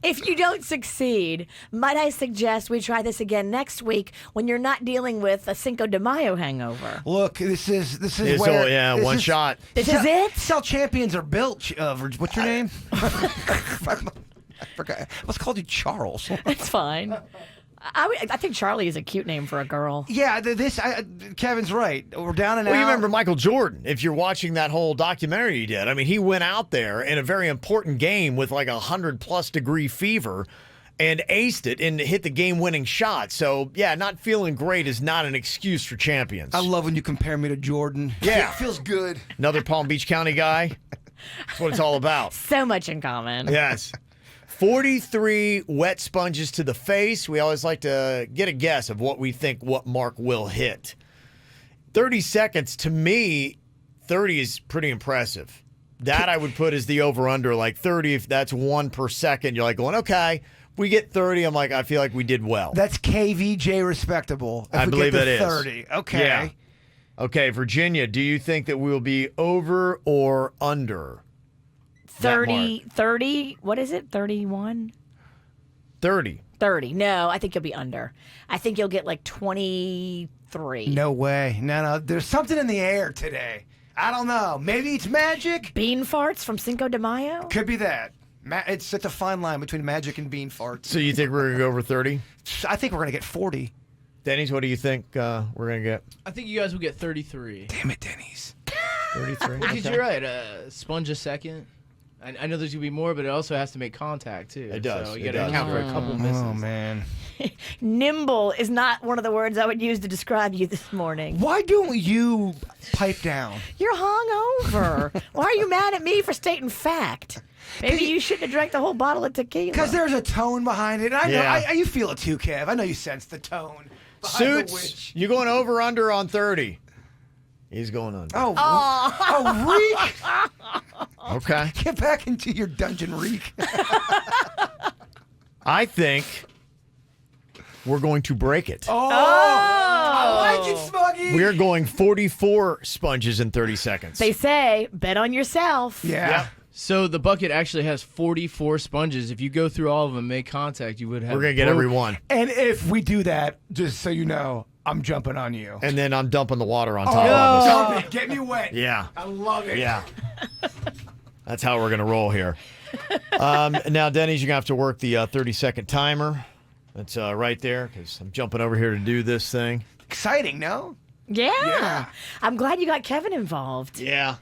If you don't succeed, might I suggest we try this again next week when you're not dealing with a Cinco de Mayo hangover? Look, this is It's where... all, yeah, this one is- shot. This is it? Cell champions are built. What's your name? I forgot. I was called you Charles. It's fine. I think Charlie is a cute name for a girl. Yeah, Kevin's right. We're down and Well, out. you remember Michael Jordan, if you're watching that whole documentary he did. I mean, he went out there in a very important game with like 100+ degree fever and aced it and hit the game-winning shot. So, yeah, not feeling great is not an excuse for champions. I love when you compare me to Jordan. Yeah. It feels good. Another Palm Beach County guy. That's what it's all about. So much in common. Yes. 43 wet sponges to the face. We always like to get a guess of what we think what mark will hit. 30 seconds, to me, 30 is pretty impressive. That I would put as the over-under, like 30, if that's 1 per second, you're like going, okay, if we get 30, I'm like, I feel like we did well. That's KVJ respectable. If I we believe get that to is. 30. Okay. Yeah. Okay, Virginia, do you think that we will be over or under? 30, what is it? 31? 30. 30. No, I think you'll be under. I think you'll get like 23. No way. No. There's something in the air today. I don't know. Maybe it's magic. Bean farts from Cinco de Mayo? Could be that. It's a fine line between magic and bean farts. So you think we're going to go over 30? I think we're going to get 40. Denny's, what do you think we're going to get? I think you guys will get 33. Damn it, Denny's. 33? Because you're right. Sponge a second. I know there's going to be more, but it also has to make contact, too. It does. So you It got to does. account for a couple misses. Oh, man. Nimble is not one of the words I would use to describe you this morning. Why don't you pipe down? You're hungover. Why are you mad at me for stating fact? Maybe you shouldn't have drank the whole bottle of tequila. Because there's a tone behind it. And I know Yeah. you feel it too, Kev. I know you sense the tone. behind the witch. Suits, you going over or under on 30? He's going under. Reek! Okay. Get back into your dungeon, Reek. I think we're going to break it. I like it, Smuggy. We're going 44 sponges in 30 seconds. They say, bet on yourself. Yeah. Yep. So the bucket actually has 44 sponges. If you go through all of them and make contact, you would have. We're going to get every one. And if we do that, just so you know, I'm jumping on you. And then I'm dumping the water on top of us. Dump it. Get me wet. Yeah. I love it. Yeah. That's how we're going to roll here. Now, Denny's, you're going to have to work the 30-second timer. That's right there because I'm jumping over here to do this thing. Exciting, no? Yeah. I'm glad you got Kevin involved. Yeah.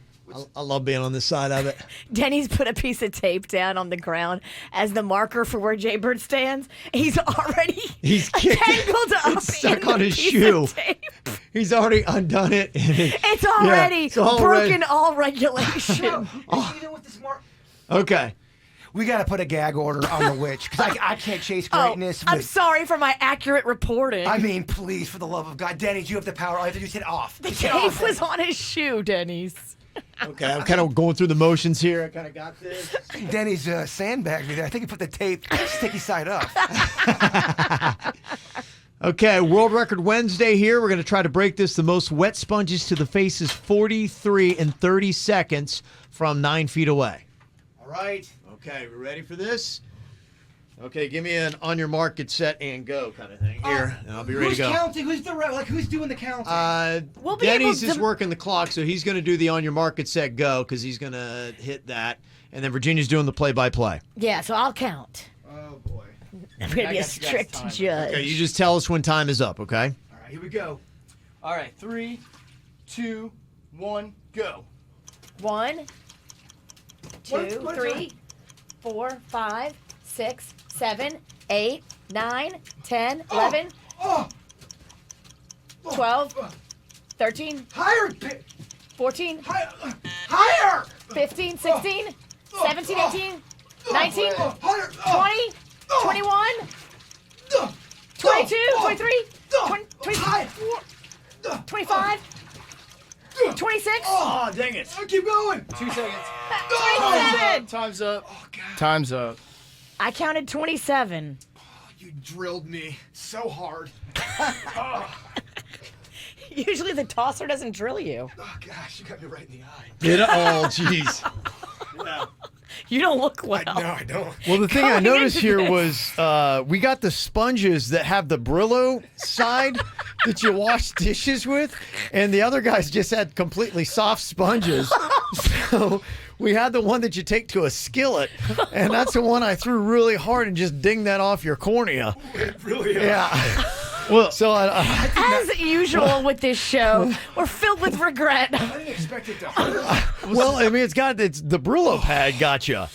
I love being on this side of it. Denny's put a piece of tape down on the ground as the marker for where Jaybird stands. He's already tangled up It's stuck in on the his piece shoe. of tape. He's already undone it. It's already it's already- broken all regulation. Even with this mark. Okay. We got to put a gag order on the witch because I can't chase greatness. I'm with, sorry for my accurate reporting. I mean, please, for the love of God. Denny's, you have the power. All you have to do is hit off. the Just hit off. tape was on his shoe, Denny's. Okay, I'm kind of going through the motions here. I kind of got this. Denny's sandbagged me there. I think he put the tape sticky side up. Okay, World Record Wednesday here. We're going to try to break this. The most wet sponges to the face is 43 in 30 seconds from 9 feet away. All right. Okay, we ready for this? Okay, give me an on your mark, get set, and go kind of thing here, and I'll be ready to go. Who's counting? Who's doing the counting? We'll be Denny's able is to- working the clock, so he's going to do the on your mark, get set, go, because he's going to hit that. And then Virginia's doing the play-by-play. Yeah, so I'll count. Oh, boy. I'm going to be a got you guys strict timed. judge. Okay, you just tell us when time is up, okay? All right, here we go. All right, 3, 2, 1, go. 1, 2, What- 3, 4, 5, 6, 7, 8, 9, 10, 11, 12, 13, Higher! 14, Higher! 15, 16, 17, 18, 19, 20, Higher! 21, 22, 23, 24, 25, 26, Oh, dang it. Keep going! 2 seconds. 27. Time's up. Time's up. I counted 27. You drilled me so hard. Usually the tosser doesn't drill you. Oh, gosh, you got me right in the eye. Oh, jeez. You don't look well. No, I don't. Well, the thing I Going noticed into here this. was we got the sponges that have the Brillo side that you wash dishes with, and the other guys just had completely soft sponges. So we had the one that you take to a skillet, and that's the one I threw really hard and just dinged that off your cornea. Really? Yeah. Well, so As usual with this show, we're filled with regret. I didn't expect it to hurt. well, I mean, it's the Brillo pad got you.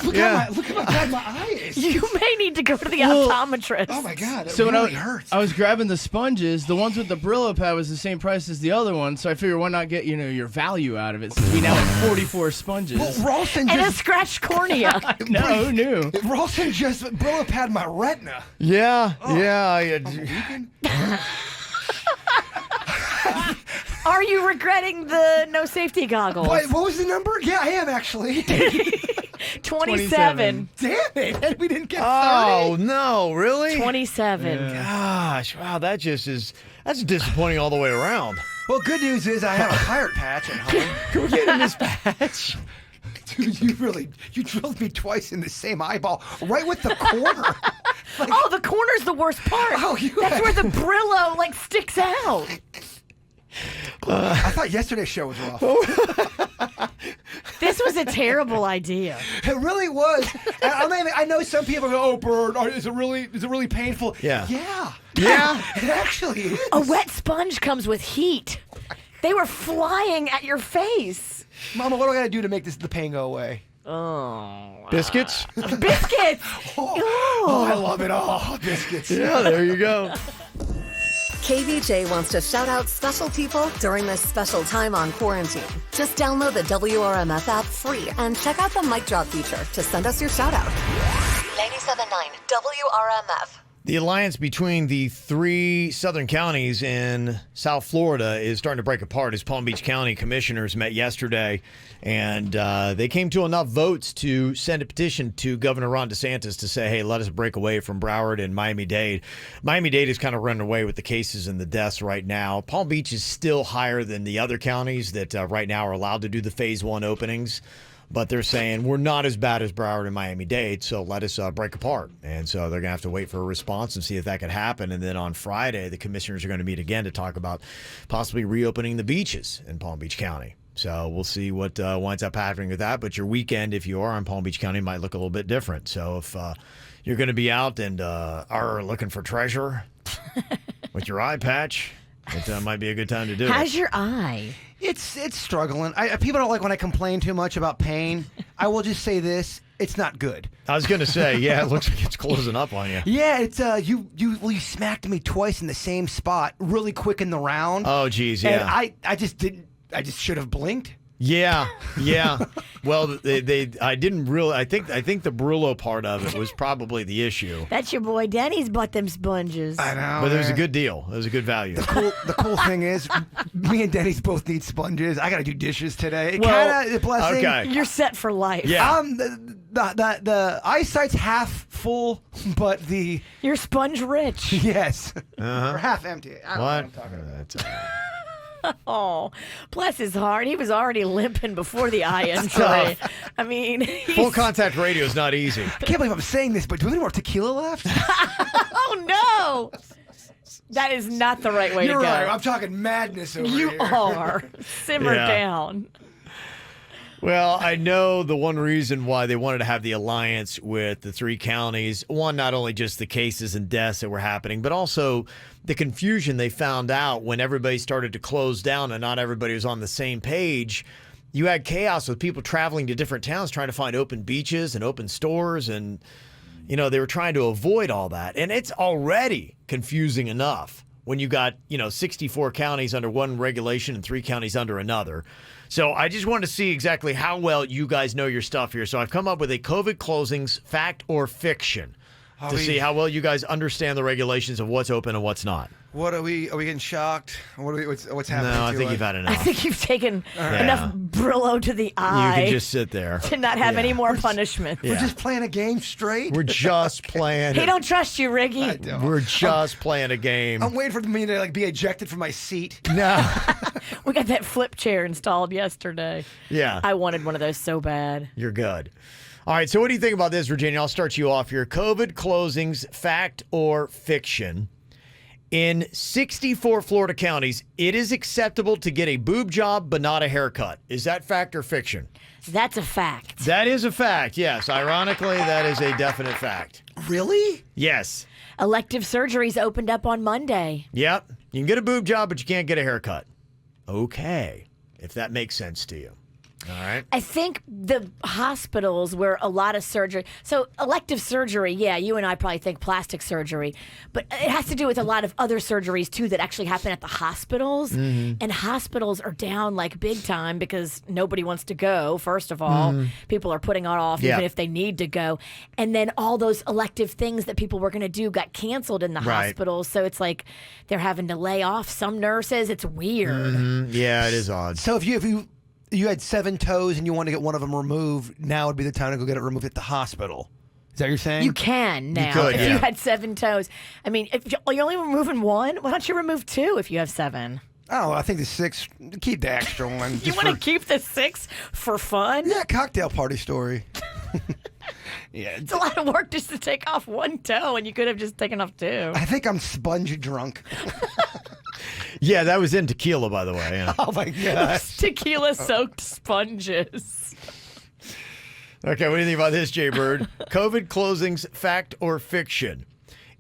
Look how bad my eye is. You may need to go to the optometrist. Oh, my God. It So when really hurts. I was grabbing the sponges, the ones with the Brillo pad was the same price as the other one, so I figured why not get your value out of it since we now have 44 sponges. Well, Ralston And a just... scratched cornea. No, who knew? Ralston just Brillo pad my retina. Yeah, yeah. Are you regretting the no safety goggles? What was the number? Yeah, I am actually. 27. Damn it. We didn't get 30. Oh no, really? 27. Gosh, wow, that's disappointing all the way around. Well, good news is I have a pirate patch at home. Can we get in this patch? Dude, you drilled me twice in the same eyeball, right with the corner. Oh, the corner's the worst part. Oh, That's where the Brillo sticks out. I thought yesterday's show was rough. This was a terrible idea. It really was. I know some people go, "Oh, Bird, is it really painful?" Yeah. Yeah. It actually is. A wet sponge comes with heat. They were flying at your face. Mama, what do I gotta do to make the pain go away? Oh. Biscuits? Biscuits! Oh, I love it. Oh, biscuits. Yeah, there you go. KVJ wants to shout out special people during this special time on quarantine. Just download the WRMF app free and check out the mic drop feature to send us your shout out. 97.9 WRMF. The alliance between the 3 southern counties in South Florida is starting to break apart as Palm Beach County commissioners met yesterday, and they came to enough votes to send a petition to Governor Ron DeSantis to say, hey, let us break away from Broward and Miami-Dade. Miami-Dade is kind of running away with the cases and the deaths right now. Palm Beach is still higher than the other counties that right now are allowed to do the Phase 1 openings. But they're saying we're not as bad as Broward and Miami-Dade, so let us break apart. And so they're going to have to wait for a response and see if that could happen. And then on Friday, the commissioners are going to meet again to talk about possibly reopening the beaches in Palm Beach County. So we'll see what winds up happening with that. But your weekend, if you are in Palm Beach County, might look a little bit different. So if you're going to be out and are looking for treasure with your eye patch, it might be a good time to do it. How's your eye? It's struggling. People don't like when I complain too much about pain. I will just say this: it's not good. I was going to say, yeah, it looks like it's closing up on you. Yeah, it's you smacked me twice in the same spot, really quick in the round. Oh, geez, yeah. And I just didn't. I just should have blinked. Yeah. Well, I didn't really. I think the Brillo part of it was probably the issue. That's your boy Denny's bought them sponges. I know, but it was a good deal. It was a good value. The cool thing is, me and Denny's both need sponges. I got to do dishes today. Well, kind of a blessing. Okay. You're set for life. Yeah. The eyesight's half full, but you're sponge rich. Yes, or half empty. I don't know what I'm talking about. That's all right. Oh, bless his heart. He was already limping before the eye injury. I mean, full contact radio is not easy. I can't believe I'm saying this, but do we have any more tequila left? Oh, no. That is not the right way to go. You're right. I'm talking madness over here. You are. Simmer down. Well, I know the one reason why they wanted to have the alliance with the 3 counties, one, not only just the cases and deaths that were happening, but also the confusion they found out when everybody started to close down and not everybody was on the same page. You had chaos with people traveling to different towns trying to find open beaches and open stores, and they were trying to avoid all that. And it's already confusing enough when you got 64 counties under one regulation and 3 counties under another. So I just wanted to see exactly how well you guys know your stuff here. So I've come up with a COVID closings fact or fiction to see how well you guys understand the regulations of what's open and what's not. What are we getting shocked? What's happening? No, I think you've had enough. I think you've taken enough Brillo to the eye. You can just sit there. To not have any more punishment. We're just playing a game straight. We're just playing. He don't trust you, Riggy. I don't. We're just playing a game. I'm waiting for me to be ejected from my seat. No. We got that flip chair installed yesterday. Yeah. I wanted one of those so bad. You're good. All right, so what do you think about this, Virginia? I'll start you off here. COVID closings, fact or fiction? In 64 Florida counties, it is acceptable to get a boob job but not a haircut. Is that fact or fiction? That's a fact. That is a fact, yes. Ironically, that is a definite fact. Really? Yes. Elective surgeries opened up on Monday. Yep. You can get a boob job, but you can't get a haircut. Okay, if that makes sense to you. All right. I think the hospitals where a lot of surgery, so elective surgery, yeah, you and I probably think plastic surgery, but it has to do with a lot of other surgeries too that actually happen at the hospitals. Mm-hmm. And hospitals are down like big time because nobody wants to go, first of all. Mm-hmm. People are putting it off even if they need to go. And then all those elective things that people were going to do got canceled in the hospitals. So it's like they're having to lay off some nurses. It's weird. Mm-hmm. Yeah, it is odd. So if you had 7 toes and you want to get one of them removed, now would be the time to go get it removed at the hospital. Is that what you're saying? You can now. You could, if you had 7 toes. I mean, if you're only removing 1, why don't you remove 2 if you have 7? Oh, I think the 6. Keep the extra one. You want to keep the 6 for fun? Yeah, cocktail party story. Yeah, It's a lot of work just to take off one toe, and you could have just taken off two. I think I'm sponge drunk. Yeah, that was in Tequila, by the way. Yeah. Oh my gosh. Tequila-soaked sponges. Okay, what do you think about this, Jay Bird? COVID closings, fact or fiction?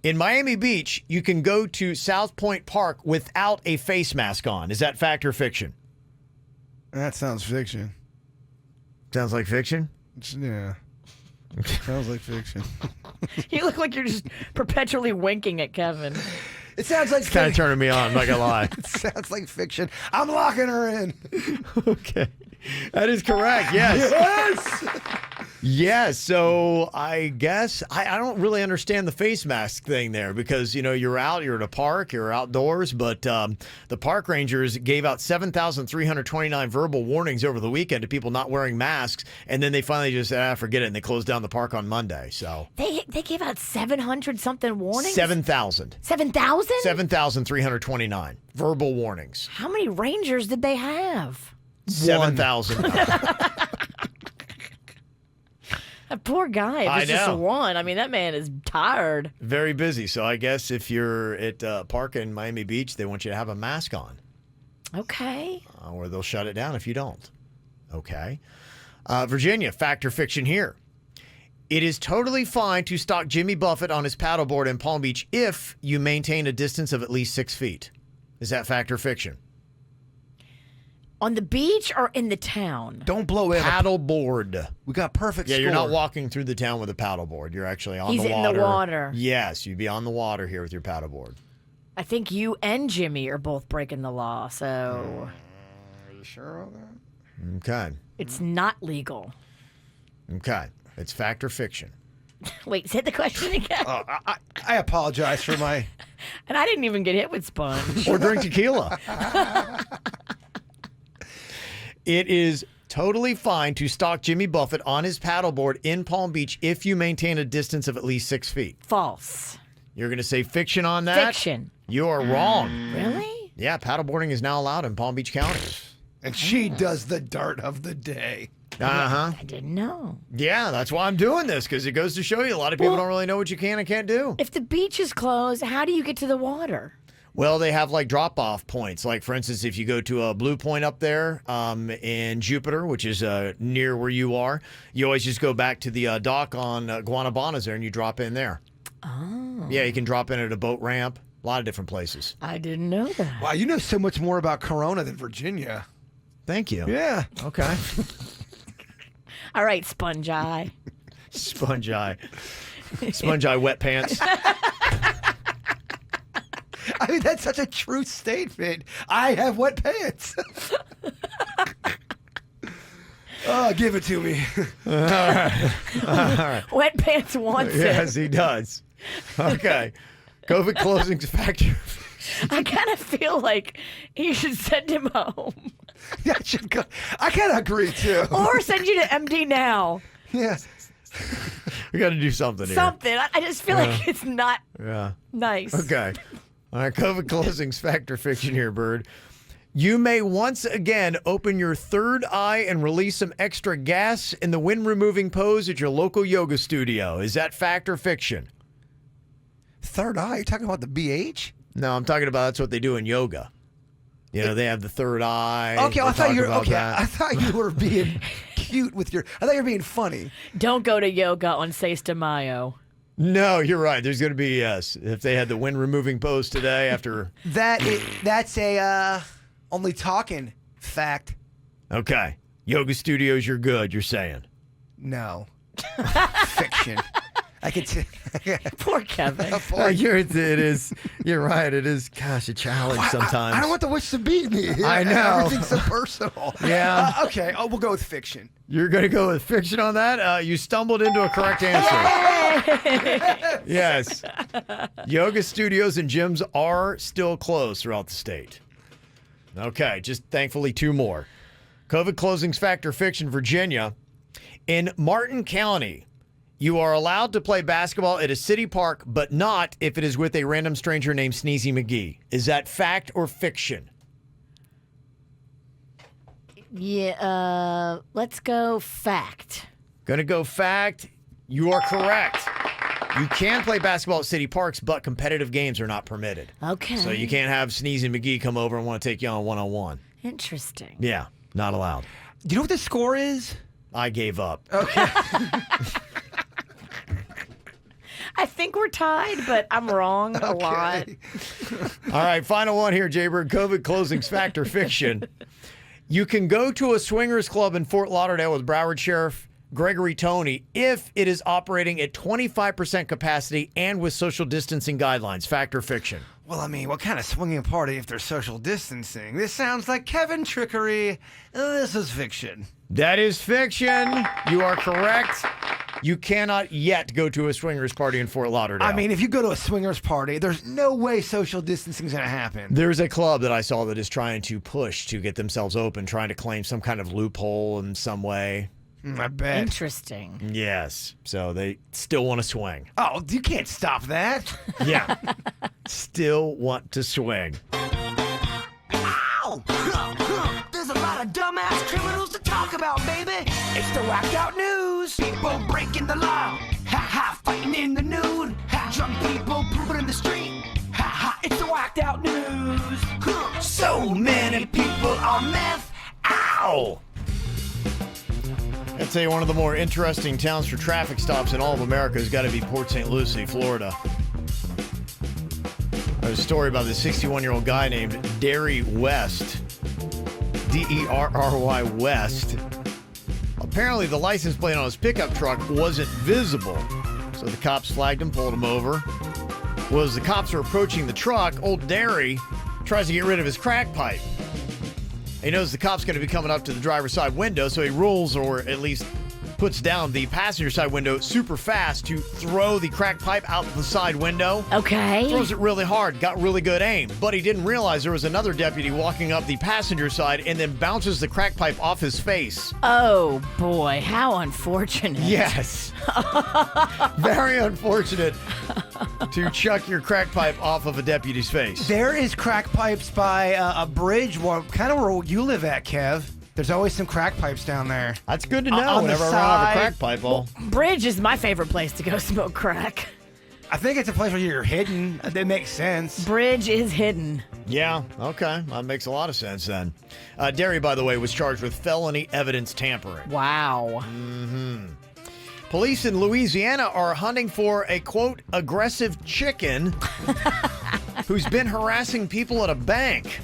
In Miami Beach, you can go to South Point Park without a face mask on. Is that fact or fiction? That sounds fiction. Sounds like fiction? Yeah. Sounds like fiction. You look like you're just perpetually winking at Kevin. It sounds like It's kind of turning me on, I'm not going to lie. It sounds like fiction. I'm locking her in. Okay. That is correct, yes. Yes! Yes, so I guess I don't really understand the face mask thing there because, you're out, you're at a park, you're outdoors, but the park rangers gave out 7,329 verbal warnings over the weekend to people not wearing masks, and then they finally just said, forget it, and they closed down the park on Monday, so. They gave out 700-something warnings? 7,000. 7,000? 7,329 verbal warnings. How many rangers did they have? 7,000. That poor guy. If it's just know. one. I mean, that man is tired. Very busy. So I guess if you're at a park in Miami Beach, they want you to have a mask on. Okay. Or they'll shut it down if you don't. Okay. Virginia, fact or fiction here. It is totally fine to stalk Jimmy Buffett on his paddleboard in Palm Beach if you maintain a distance of at least 6 feet. Is that fact or fiction? On the beach or in the town? Don't blow it. Paddleboard. We got perfect Yeah, score. you're not walking through the town with a paddleboard. You're actually on He's the water. in the water. Yes, you'd be on the water here with your paddleboard. I think you and Jimmy are both breaking the law, so Are you sure about that? Okay. it's not legal. Okay. It's fact or fiction? Wait, say the question again. I apologize for my... And I didn't even get hit with sponge. Or drink tequila. It is totally fine to stalk Jimmy Buffett on his paddleboard in Palm Beach if you maintain a distance of at least 6 feet. False. You're going to say fiction on that? Fiction. You are wrong. Really? Yeah, paddleboarding is now allowed in Palm Beach County. And she does the dart of the day. Uh-huh. I didn't know. Yeah, that's why I'm doing this, because it goes to show you a lot of people don't really know what you can and can't do. If the beach is closed, how do you get to the water? Well, they have like drop-off points. Like, for instance, if you go to a Blue Point up there in Jupiter, which is near where you are, you always just go back to the dock on Guanabanas there and you drop in there. Oh. Yeah, you can drop in at a boat ramp. A lot of different places. I didn't know that. Wow, you know so much more about Corona than Virginia. Thank you. Yeah. Okay. All right, Sponge Eye. Sponge Eye. Sponge Eye wet pants. I mean, that's such a true statement. I have wet pants. Oh, give it to me. All right. Wet Pants wants Yes, it. he does. Okay. COVID closings factor. I kind of feel like you should send him home. Yeah, I kind of agree, too. Or send you to MD now. Yeah. We got to do something here. Something. I just feel like it's not Yeah. nice. Okay. All right, COVID closings, fact or fiction here, Bird. You may once again open your third eye and release some extra gas in the wind-removing pose at your local yoga studio. Is that fact or fiction? Third eye? You're talking about the BH? No, I'm talking about that's what they do in yoga. You know, they have the third eye. Okay, They I thought talk you were about okay. that. I thought you were being cute with your. I thought you were being funny. Don't go to yoga on 6 de Mayo. No, you're right. There's going to be, yes. If they had the wind-removing pose today after... That's a only talking fact. Okay. Yoga studios, you're good, you're saying. No. Fiction. I could say. Poor Kevin. It is. You're right. It is, gosh, a challenge sometimes. I don't want the witch to beat me. I know. Everything's so personal. Yeah. Okay. Oh, we'll go with fiction. You're going to go with fiction on that? You stumbled into a correct answer. Yes. Yoga studios and gyms are still closed throughout the state. Okay, just thankfully 2 more. COVID closings fact or fiction, Virginia. In Martin County, you are allowed to play basketball at a city park, but not if it is with a random stranger named Sneezy McGee. Is that fact or fiction? Yeah, let's go fact. Gonna go fact. You are correct. You can play basketball at city parks, but competitive games are not permitted. Okay. So you can't have Sneezy McGee come over and want to take you on one-on-one. Interesting. Yeah, not allowed. Do you know what the score is? I gave up. Okay. I think we're tied, but I'm wrong a lot. All right, final one here, Jaybird. COVID closings, fact or fiction. You can go to a swingers club in Fort Lauderdale with Broward Sheriff Gregory Toney if it is operating at 25% capacity and with social distancing guidelines. Fact or fiction? Well, I mean, what kind of swinging party if there's social distancing? This sounds like Kevin trickery. This is fiction. That is fiction. You are correct. You cannot yet go to a swingers party in Fort Lauderdale. I mean, if you go to a swingers party, there's no way social distancing is going to happen. There's a club that I saw that is trying to push to get themselves open, trying to claim some kind of loophole in some way. I bet. Interesting. Yes. So they still want to swing. Oh, you can't stop that. Yeah. Still want to swing. Ow! There's a lot of dumbass criminals to talk about, baby. It's the whacked out news. People breaking the law. Ha ha, fighting in the nude. Ha, drunk people pooping in the street. Ha ha, it's the whacked out news. So many people on meth. Ow! I'd say one of the more interesting towns for traffic stops in all of America has got to be Port St. Lucie, Florida. There's a story about this 61-year-old guy named Derry West. D-E-R-R-Y West. Apparently, the license plate on his pickup truck wasn't visible. So the cops flagged him, pulled him over. Well, as the cops are approaching the truck, old Derry tries to get rid of his crack pipe. He knows the cop's going to be coming up to the driver's side window, so he rolls, or at least puts down the passenger side window super fast to throw the crack pipe out the side window. Okay. Throws it really hard, got really good aim, but he didn't realize there was another deputy walking up the passenger side and then bounces the crack pipe off his face. Oh, boy. How unfortunate. Yes. Very unfortunate to chuck your crack pipe off of a deputy's face. There is crack pipes by a bridge, kind of where you live at, Kev. There's always some crack pipes down there. That's good to know. On the Whenever I run out of a crack pipe, Bridge is my favorite place to go smoke crack. I think it's a place where you're hidden. That makes sense. Bridge is hidden. Yeah, okay. That makes a lot of sense then. Derry, by the way, was charged with felony evidence tampering. Wow. Mm-hmm. Police in Louisiana are hunting for a, quote, aggressive chicken who's been harassing people at a bank.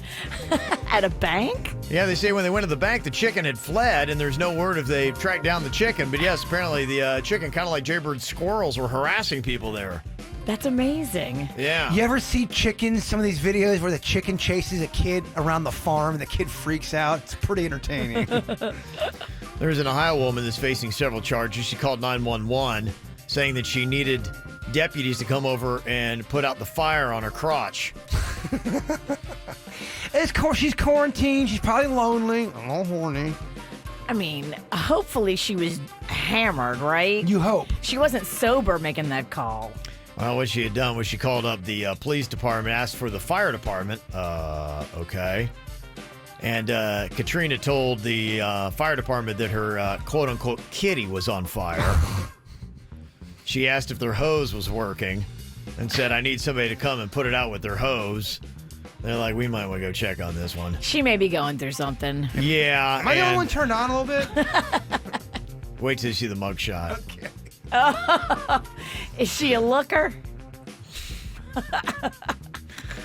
At a bank? Yeah, they say when they went to the bank, the chicken had fled, and there's no word if they tracked down the chicken. But yes, apparently the chicken, kind of like Jaybird squirrels, were harassing people there. That's amazing. Yeah. You ever see chickens, some of these videos where the chicken chases a kid around the farm and the kid freaks out? It's pretty entertaining. There's an Ohio woman that's facing several charges. She called 911 saying that she needed deputies to come over and put out the fire on her crotch. She's quarantined. She's probably lonely. A little horny. I mean, hopefully she was hammered, right? You hope. She wasn't sober making that call. Well, what she had done was she called up the police department, asked for the fire department. Okay. And Katrina told the fire department that her quote-unquote kitty was on fire. She asked if their hose was working and said, I need somebody to come and put it out with their hose. They're like, we might want to go check on this one. She may be going through something. Yeah. Am I the only one turned on a little bit? Wait till you see the mugshot. Okay. Oh, is she a looker?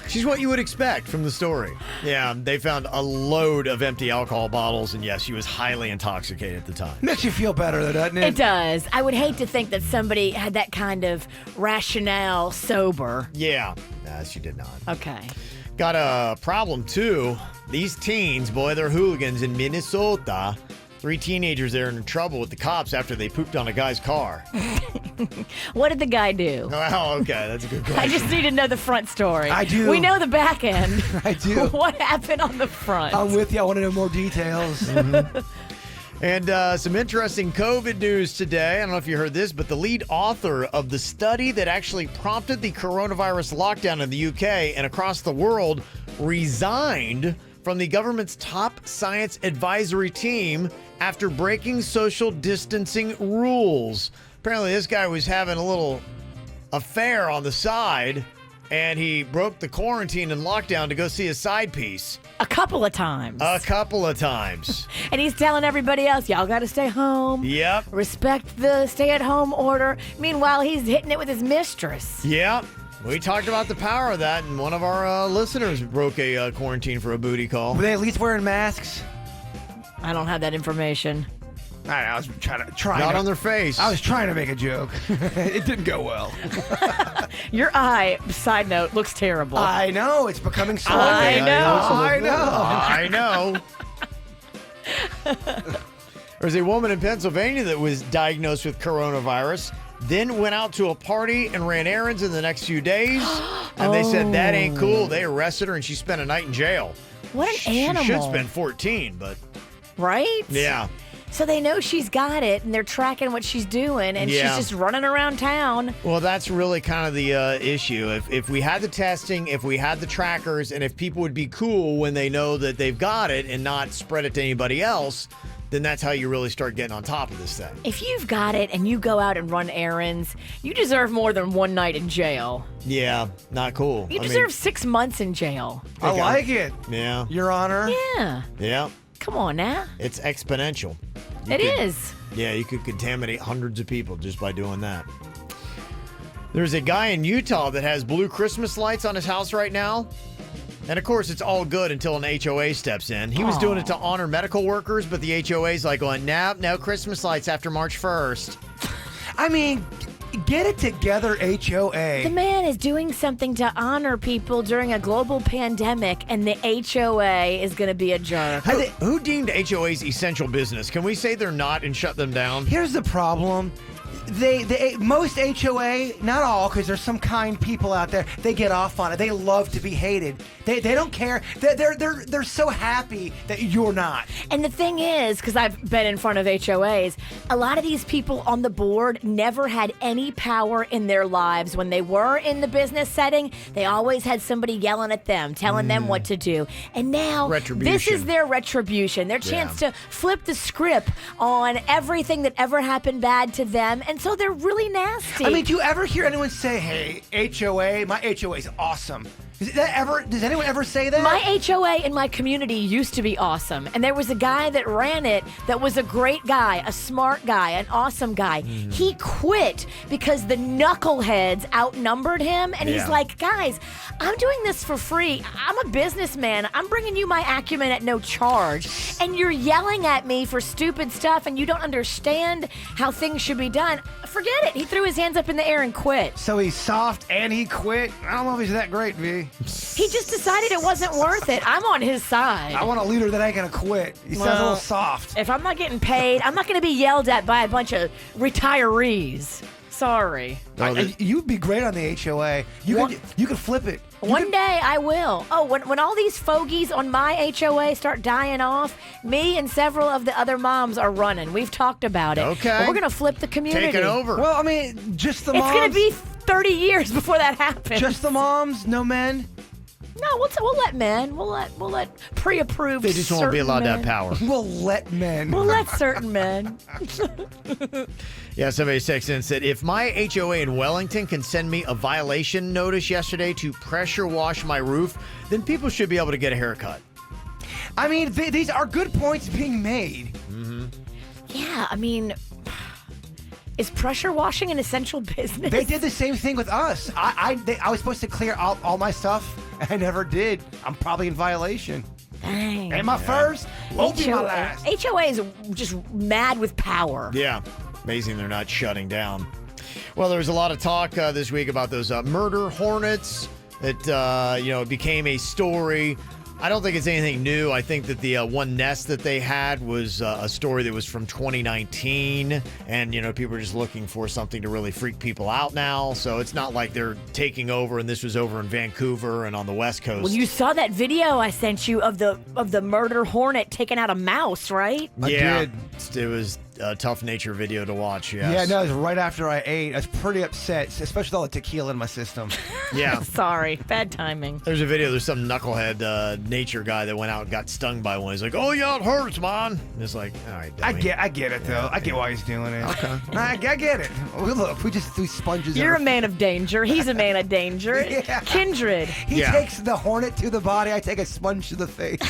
She's what you would expect from the story. Yeah, they found a load of empty alcohol bottles, and yes, she was highly intoxicated at the time. Makes you feel better, though, doesn't it? It does. I would hate to think that somebody had that kind of rationale sober. Yeah, she did not. Okay. Got a problem, too. These teens, boy, they're hooligans in Minnesota. 3 teenagers there in trouble with the cops after they pooped on a guy's car. What did the guy do? Oh, okay. That's a good question. I just need to know the front story. I do. We know the back end. I do. What happened on the front? I'm with you. I want to know more details. Mm-hmm. And some interesting COVID news today. I don't know if you heard this, but the lead author of the study that actually prompted the coronavirus lockdown in the UK and across the world resigned from the government's top science advisory team after breaking social distancing rules. Apparently, this guy was having a little affair on the side, and he broke the quarantine and lockdown to go see his side piece. A couple of times. And he's telling everybody else, y'all got to stay home. Yep. Respect the stay-at-home order. Meanwhile, he's hitting it with his mistress. Yep. We talked about the power of that, and one of our listeners broke a quarantine for a booty call. Were they at least wearing masks? I don't have that information. I was trying Not on their face. I was trying to make a joke. It didn't go well. Your eye, side note, looks terrible. I know. It's becoming slow. I know. There's a woman in Pennsylvania that was diagnosed with coronavirus, then went out to a party and ran errands in the next few days. And they said that ain't cool. They arrested her and she spent a night in jail. What an animal. She should spend 14, but... Right? Yeah. So they know she's got it, and they're tracking what she's doing, and she's just running around town. Well, that's really kind of the issue. If we had the testing, if we had the trackers, and if people would be cool when they know that they've got it and not spread it to anybody else, then that's how you really start getting on top of this thing. If you've got it and you go out and run errands, you deserve more than one night in jail. Yeah, not cool. You deserve 6 months in jail. I like it. Yeah. Your Honor. Yeah. Yeah. Come on now. It's exponential. It is. Yeah, you could contaminate hundreds of people just by doing that. There's a guy in Utah that has blue Christmas lights on his house right now. And of course, it's all good until an HOA steps in. He was doing it to honor medical workers, but the HOA's like going, nope, no Christmas lights after March 1st. I mean, get it together, HOA. The man is doing something to honor people during a global pandemic, and the HOA is going to be a jerk. Who deemed HOAs essential business? Can we say they're not and shut them down? Here's the problem. Most HOA, not all, because there's some kind people out there, they get off on it. They love to be hated. They don't care. They're so happy that you're not. And the thing is, because I've been in front of HOAs, a lot of these people on the board never had any power in their lives. When they were in the business setting, they always had somebody yelling at them, telling them what to do. And now, this is their retribution, their chance to flip the script on everything that ever happened bad to them. And so they're really nasty. I mean, do you ever hear anyone say, hey, HOA, my HOA is awesome? Does anyone ever say that? My HOA in my community used to be awesome. And there was a guy that ran it that was a great guy, a smart guy, an awesome guy. He quit because the knuckleheads outnumbered him. And he's like, guys, I'm doing this for free. I'm a businessman. I'm bringing you my acumen at no charge. And you're yelling at me for stupid stuff and you don't understand how things should be done. Forget it. He threw his hands up in the air and quit. So he's soft and he quit? I don't know if he's that great, V. He just decided it wasn't worth it. I'm on his side. I want a leader that ain't gonna quit. He sounds a little soft. If I'm not getting paid, I'm not going to be yelled at by a bunch of retirees. Sorry. You'd be great on the HOA. You could flip it. One day I will. Oh, when all these fogies on my HOA start dying off, me and several of the other moms are running. We've talked about it. Okay. But we're going to flip the community. Take it over. Well, I mean, just the moms. It's going to be 30 years before that happens. Just the moms, no men. No, we'll let men. We'll let pre-approved. They just won't be allowed to have power. We'll let men. We'll let certain men. Yeah, somebody texted in and said, if my HOA in Wellington can send me a violation notice yesterday to pressure wash my roof, then people should be able to get a haircut. I mean, these are good points being made. Mm-hmm. Yeah, I mean, is pressure washing an essential business? They did the same thing with us. I was supposed to clear out all my stuff. I never did. I'm probably in violation. Dang. Ain't my first, won't be my last. HOA is just mad with power. Yeah. Amazing they're not shutting down. Well, there was a lot of talk this week about those murder hornets that, it became a story. I don't think it's anything new. I think that the one nest that they had was a story that was from 2019. And, people are just looking for something to really freak people out now. So it's not like they're taking over and this was over in Vancouver and on the West Coast. Well, you saw that video I sent you of the murder hornet taking out a mouse, right? I did. It was tough nature video to watch. Yes. Yeah, no, it was right after I ate. I was pretty upset, especially with all the tequila in my system. Yeah. Sorry, bad timing. There's a video. There's some knucklehead nature guy that went out and got stung by one. He's like, "Oh yeah, it hurts, man." And it's like, all right. I dummy. get it though. I get why he's doing it. Okay. I get it. Look, we just threw sponges. You're a in man of danger. He's a man of danger. Yeah. Kindred. He takes the hornet to the body. I take a sponge to the face.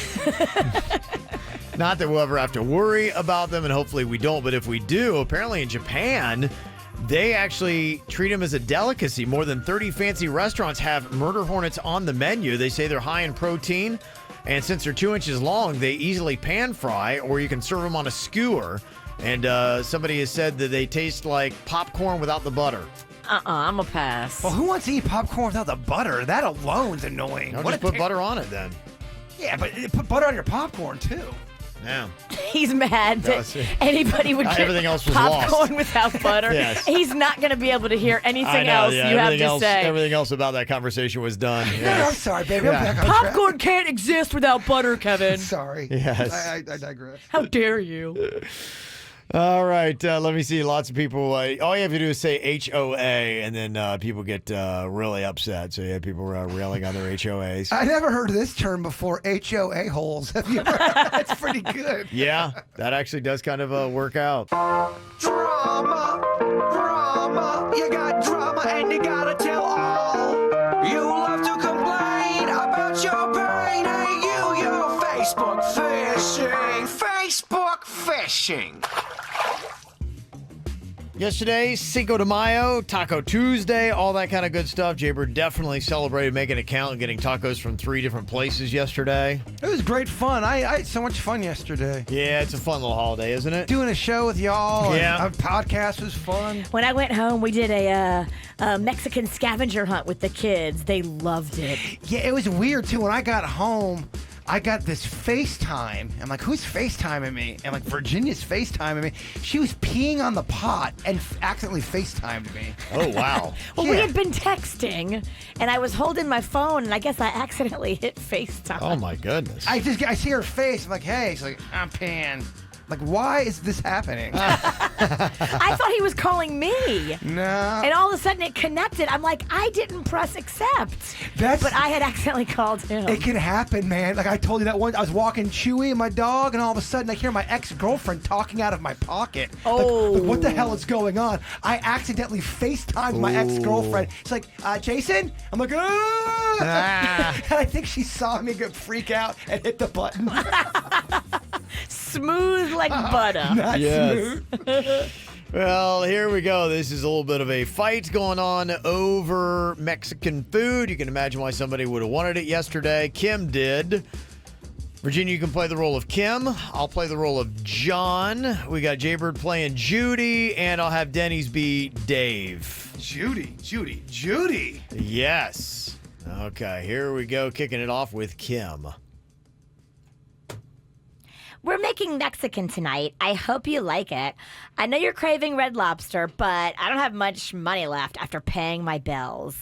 Not that we'll ever have to worry about them, and hopefully we don't. But if we do, apparently in Japan, they actually treat them as a delicacy. More than 30 fancy restaurants have murder hornets on the menu. They say they're high in protein, and since they're 2 inches long, they easily pan fry, or you can serve them on a skewer. And somebody has said that they taste like popcorn without the butter. I'm a pass. Well, who wants to eat popcorn without the butter? That alone's annoying. I'll just put butter on it then. Yeah, but put butter on your popcorn too. Yeah. He's mad that anybody would get everything else was popcorn lost. without butter. Yes. He's not going to be able to hear anything I know, else yeah, you have everything to else, say. Everything else about that conversation was done. No, Yes. I'm sorry, baby. I'm back on track. Popcorn can't exist without butter, Kevin. Sorry. Yes. I digress. How dare you? All right, let me see. Lots of people. All you have to do is say HOA, and then people get really upset. So, yeah, people are railing on their HOAs. I never heard this term before, HOA holes. Have you ever? That's pretty good. Yeah, that actually does kind of work out. Drama, you got drama and you gotta tell all. You love to complain about your pain. Hey, you're Facebook fishing. Facebook fishing. Yesterday, Cinco de Mayo, Taco Tuesday, all that kind of good stuff. Jaybird definitely celebrated making a count and getting tacos from 3 different places yesterday. It was great fun. I had so much fun yesterday. Yeah, it's a fun little holiday, isn't it? Doing a show with y'all. Yeah. And a podcast was fun. When I went home, we did a Mexican scavenger hunt with the kids. They loved it. Yeah, it was weird, too. When I got home, I got this FaceTime. I'm like, who's FaceTiming me? And like, Virginia's FaceTiming me. She was peeing on the pot and accidentally FaceTimed me. Oh, wow. Well, we had been texting, and I was holding my phone, and I guess I accidentally hit FaceTime. Oh, my goodness. I see her face. I'm like, hey. She's like, I'm peeing. Like, why is this happening? I thought he was calling me. No. And all of a sudden it connected. I'm like, I didn't press accept. But I had accidentally called him. It can happen, man. Like I told you that once, I was walking Chewy and my dog, and all of a sudden I hear my ex-girlfriend talking out of my pocket. Oh. Like, what the hell is going on? I accidentally FaceTimed my ex-girlfriend. She's like, Jason? I'm like, ah! And I think she saw me freak out and hit the button. Smooth like butter. Not smooth. Well, here we go. This is a little bit of a fight going on over Mexican food. You can imagine why somebody would have wanted it yesterday. Kim did. Virginia, you can play the role of Kim. I'll play the role of John. We got Jaybird playing Judy, and I'll have Denny's be Dave. Judy. Yes. Okay, here we go. Kicking it off with Kim. We're making Mexican tonight. I hope you like it. I know you're craving Red Lobster, but I don't have much money left after paying my bills.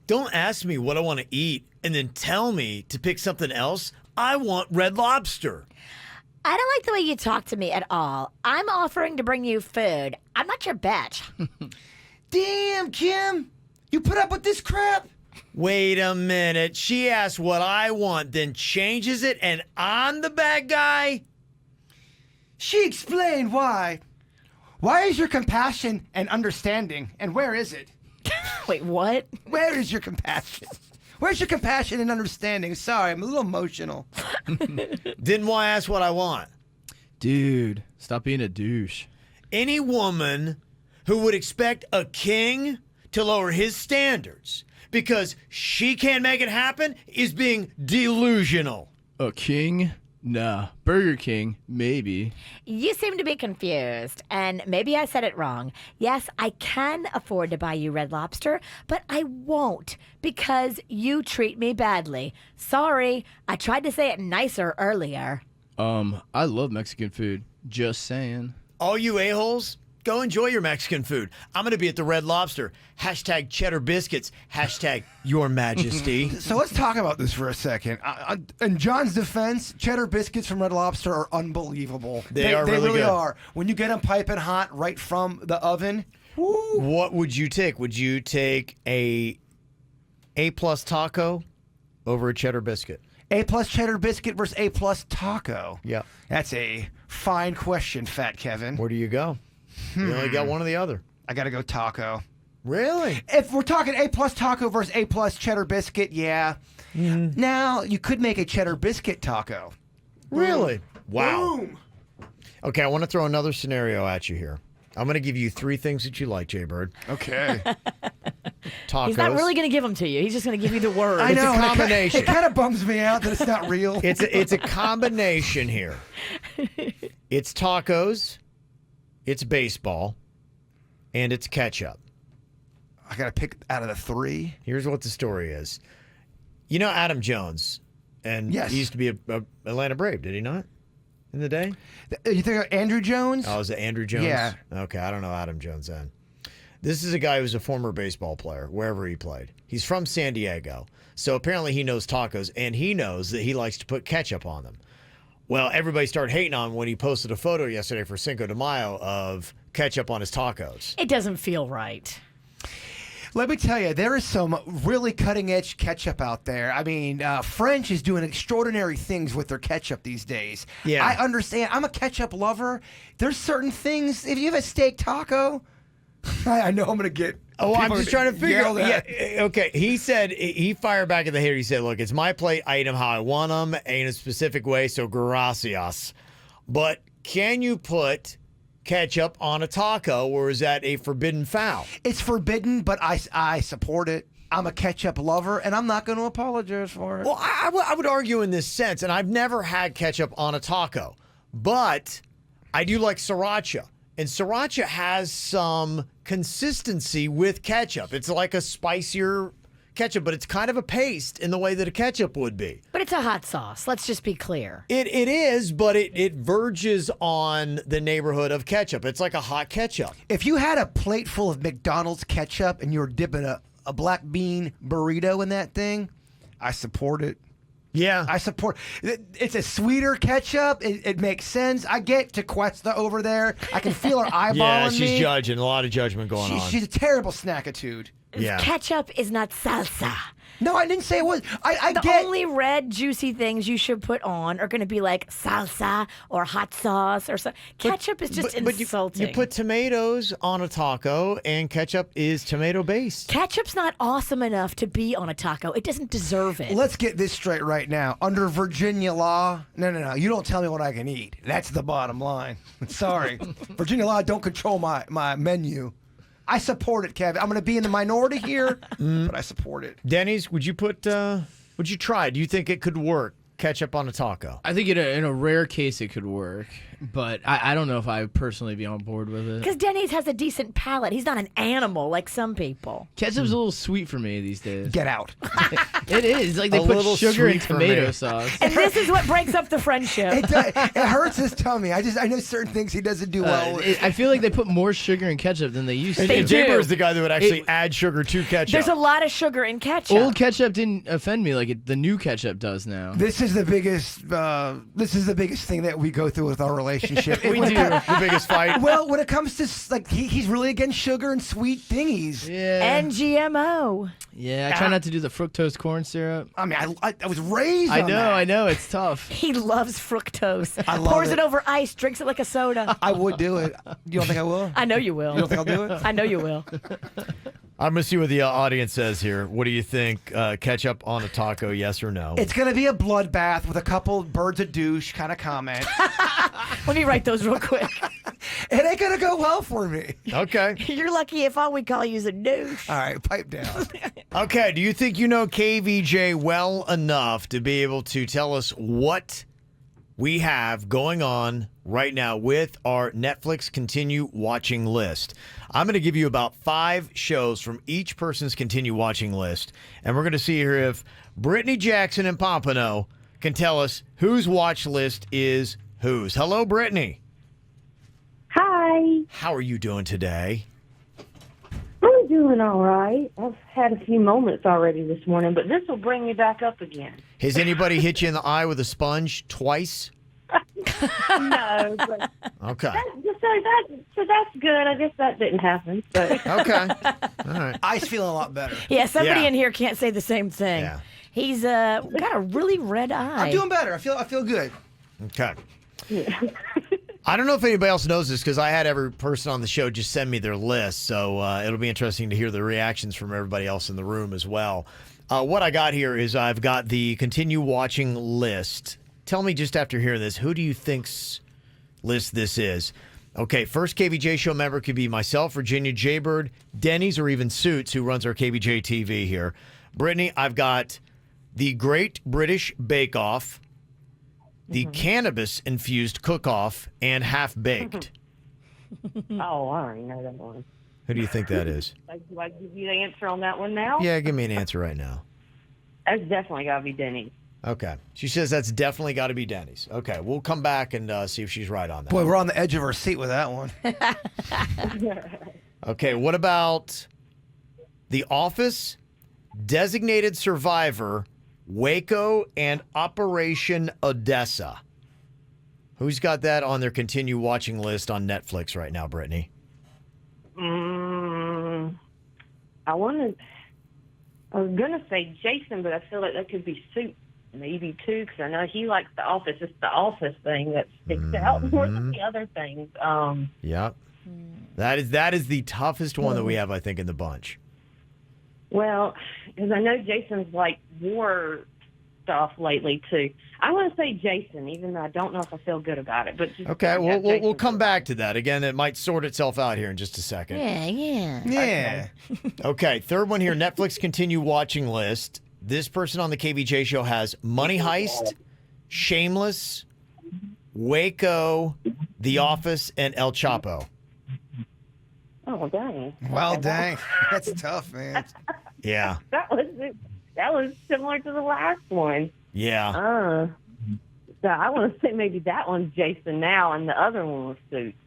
Don't ask me what I want to eat and then tell me to pick something else. I want Red Lobster. I don't like the way you talk to me at all. I'm offering to bring you food. I'm not your bitch. Damn, Kim. You put up with this crap? Wait a minute. She asked what I want, then changes it, and I'm the bad guy? She explained why. Why is your compassion and understanding, and where is it? Wait, what? Where is your compassion? Where's your compassion and understanding? Sorry, I'm a little emotional. Didn't want to ask what I want. Dude, stop being a douche. Any woman who would expect a king to lower his standards because she can't make it happen is being delusional. A king? Nah. Burger King? Maybe. You seem to be confused, and maybe I said it wrong. Yes, I can afford to buy you Red Lobster, but I won't because you treat me badly. Sorry, I tried to say it nicer earlier. I love Mexican food. Just saying. All you a-holes, Go enjoy your Mexican food. I'm going to be at the Red Lobster. Hashtag cheddar biscuits. Hashtag your majesty. So let's talk about this for a second. In John's defense, cheddar biscuits from Red Lobster are unbelievable. They are really good. Are. When you get them piping hot right from the oven. Woo. What would you take? Would you take a A-plus taco over a cheddar biscuit? A-plus cheddar biscuit versus A-plus taco. Yeah. That's a fine question, Fat Kevin. Where do you go? You only got one or the other. I got to go taco. Really? If we're talking A-plus taco versus A-plus cheddar biscuit, yeah. Now, you could make a cheddar biscuit taco. Really? Wow. Boom. Okay, I want to throw another scenario at you here. I'm going to give you 3 things that you like, Jay Bird. Okay. Tacos. He's not really going to give them to you. He's just going to give you the word. I know. It's a combination. It kind of bums me out that it's not real. It's a combination here. It's tacos, it's baseball, and it's ketchup. I got to pick out of the 3. Here's what the story is. You know Adam Jones, and Yes. he used to be a Atlanta Brave, did he not? In the day? You think of Andrew Jones? Oh, is it Andrew Jones? Yeah. Okay, I don't know Adam Jones then. This is a guy who's a former baseball player, wherever he played. He's from San Diego. So apparently he knows tacos, and he knows that he likes to put ketchup on them. Well, everybody started hating on him when he posted a photo yesterday for Cinco de Mayo of ketchup on his tacos. It doesn't feel right. Let me tell you, there is some really cutting-edge ketchup out there. I mean, French is doing extraordinary things with their ketchup these days. Yeah. I understand. I'm a ketchup lover. There's certain things. If you have a steak taco, I know I'm going to get... Oh, I'm people just trying to figure yelled out. at. Yeah, okay. He said, he fired back at the hater. He said, look, it's my plate. I eat them how I want them in a specific way, so gracias. But can you put ketchup on a taco, or is that a forbidden foul? It's forbidden, but I support it. I'm a ketchup lover, and I'm not going to apologize for it. Well, I would argue in this sense, and I've never had ketchup on a taco, but I do like sriracha. And sriracha has some consistency with ketchup. It's like a spicier ketchup, but it's kind of a paste in the way that a ketchup would be. But it's a hot sauce. Let's just be clear. It is, but it verges on the neighborhood of ketchup. It's like a hot ketchup. If you had a plate full of McDonald's ketchup and you were dipping a black bean burrito in that thing, I support it. Yeah. I support. It's a sweeter ketchup. It makes sense. I get Tequila over there. I can feel her eyeballing Yeah, me. she's judging. A lot of judgment going on. She's a terrible snackitude. Yeah. Ketchup is not salsa. No, I didn't say it was. I The get. only red, juicy things you should put on are going to be like salsa or hot sauce or something. Ketchup is just But insulting. you put tomatoes on a taco, and ketchup is tomato-based. Ketchup's not awesome enough to be on a taco. It doesn't deserve it. Let's get this straight right now. Under Virginia law, no. You don't tell me what I can eat. That's the bottom line. Sorry. Virginia law don't control my menu. I support it, Kevin. I'm going to be in the minority here, but I support it. Denny's, would you try? Do you think it could work? Ketchup on a taco? I think in a rare case it could work, but I don't know if I would personally be on board with it. Because Denny's has a decent palate. He's not an animal like some people. Ketchup's a little sweet for me these days. Get out. It is. Like they A put little sugar in sweet for tomato me. sauce. And this is what breaks up the friendship. It hurts his tummy. I know certain things he doesn't do well with. I feel like they put more sugar in ketchup than they used to. They And do. Jaber is the guy that would actually add sugar to ketchup. There's a lot of sugar in ketchup. Old ketchup didn't offend me like the new ketchup does now. This is the biggest. This is the biggest thing that we go through with our relationship. We do. the biggest fight. Well, when it comes to like, he's really against sugar and sweet thingies. Yeah. and GMO. Yeah, I try not to do the fructose corn syrup. I mean, I was raised. on that. I know, it's tough. He loves fructose. I love Pours it. it over ice, drinks it like a soda. I would do it. You don't think I will? I know you will. You don't think I'll do it? I know you will. I'm going to see what the audience says here. What do you think? Ketchup on a taco, yes or no? It's gonna be a bloodbath with a couple birds of douche kind of comment. Let me write those real quick. It ain't gonna go well for me. Okay. You're lucky if all we call you is a douche. All right, pipe down. Okay, do you think you know KVJ well enough to be able to tell us what we have going on right now with our Netflix continue watching list? I'm going to give you about 5 shows from each person's continue watching list, and we're going to see here if Brittany Jackson and Pompano can tell us whose watch list is whose. Hello, Brittany. Hi. Hi. How are you doing today? I'm doing all right. I've had a few moments already this morning, but this will bring me back up again. Has anybody hit you in the eye with a sponge twice? No, but Okay. so that's good. I guess that didn't happen. But Okay. All right. I's feeling a lot better. Yeah, somebody Yeah. in here can't say the same thing. Yeah. He's got a really red eye. I'm doing better. I feel good. Okay. I don't know if anybody else knows this because I had every person on the show just send me their list, so it'll be interesting to hear the reactions from everybody else in the room as well. What I got here is I've got the continue watching list. Tell me just after hearing this, who do you think's list this is? Okay, first KVJ show member could be myself, Virginia Jaybird, Denny's, or even Suits, who runs our KVJ TV here. Brittany, I've got the Great British Bake Off, the cannabis-infused cook-off, and half-baked. I already know that one. Who do you think that is? Do I give you the answer on that one now? Yeah, give me an answer right now. That's definitely got to be Denny's. Okay. She says that's definitely got to be Denny's. Okay, we'll come back and see if she's right on that. Boy, we're on the edge of our seat with that one. Okay, what about The Office, Designated Survivor, Waco, and Operation Odessa? Who's got that on their continue watching list on Netflix right now, Brittany? I was gonna say Jason, but I feel like that could be Suit maybe too, because I know he likes The Office. It's the Office thing that sticks out more than the other things. Yep. That is the toughest one that we have, I think, in the bunch. Well, because I know Jason's like war stuff lately too. I want to say Jason, even though I don't know if I feel good about it. But just Okay, we'll come back to that. Again, it might sort itself out here in just a second. Yeah. Okay, third one here, Netflix continue watching list. This person on the KVJ show has Money Heist, Shameless, Waco, The Office, and El Chapo. Oh, dang. Well, dang. That's tough, man. Yeah. That was similar to the last one. Yeah. So I want to say maybe that one's Jason now, and the other one was Suits.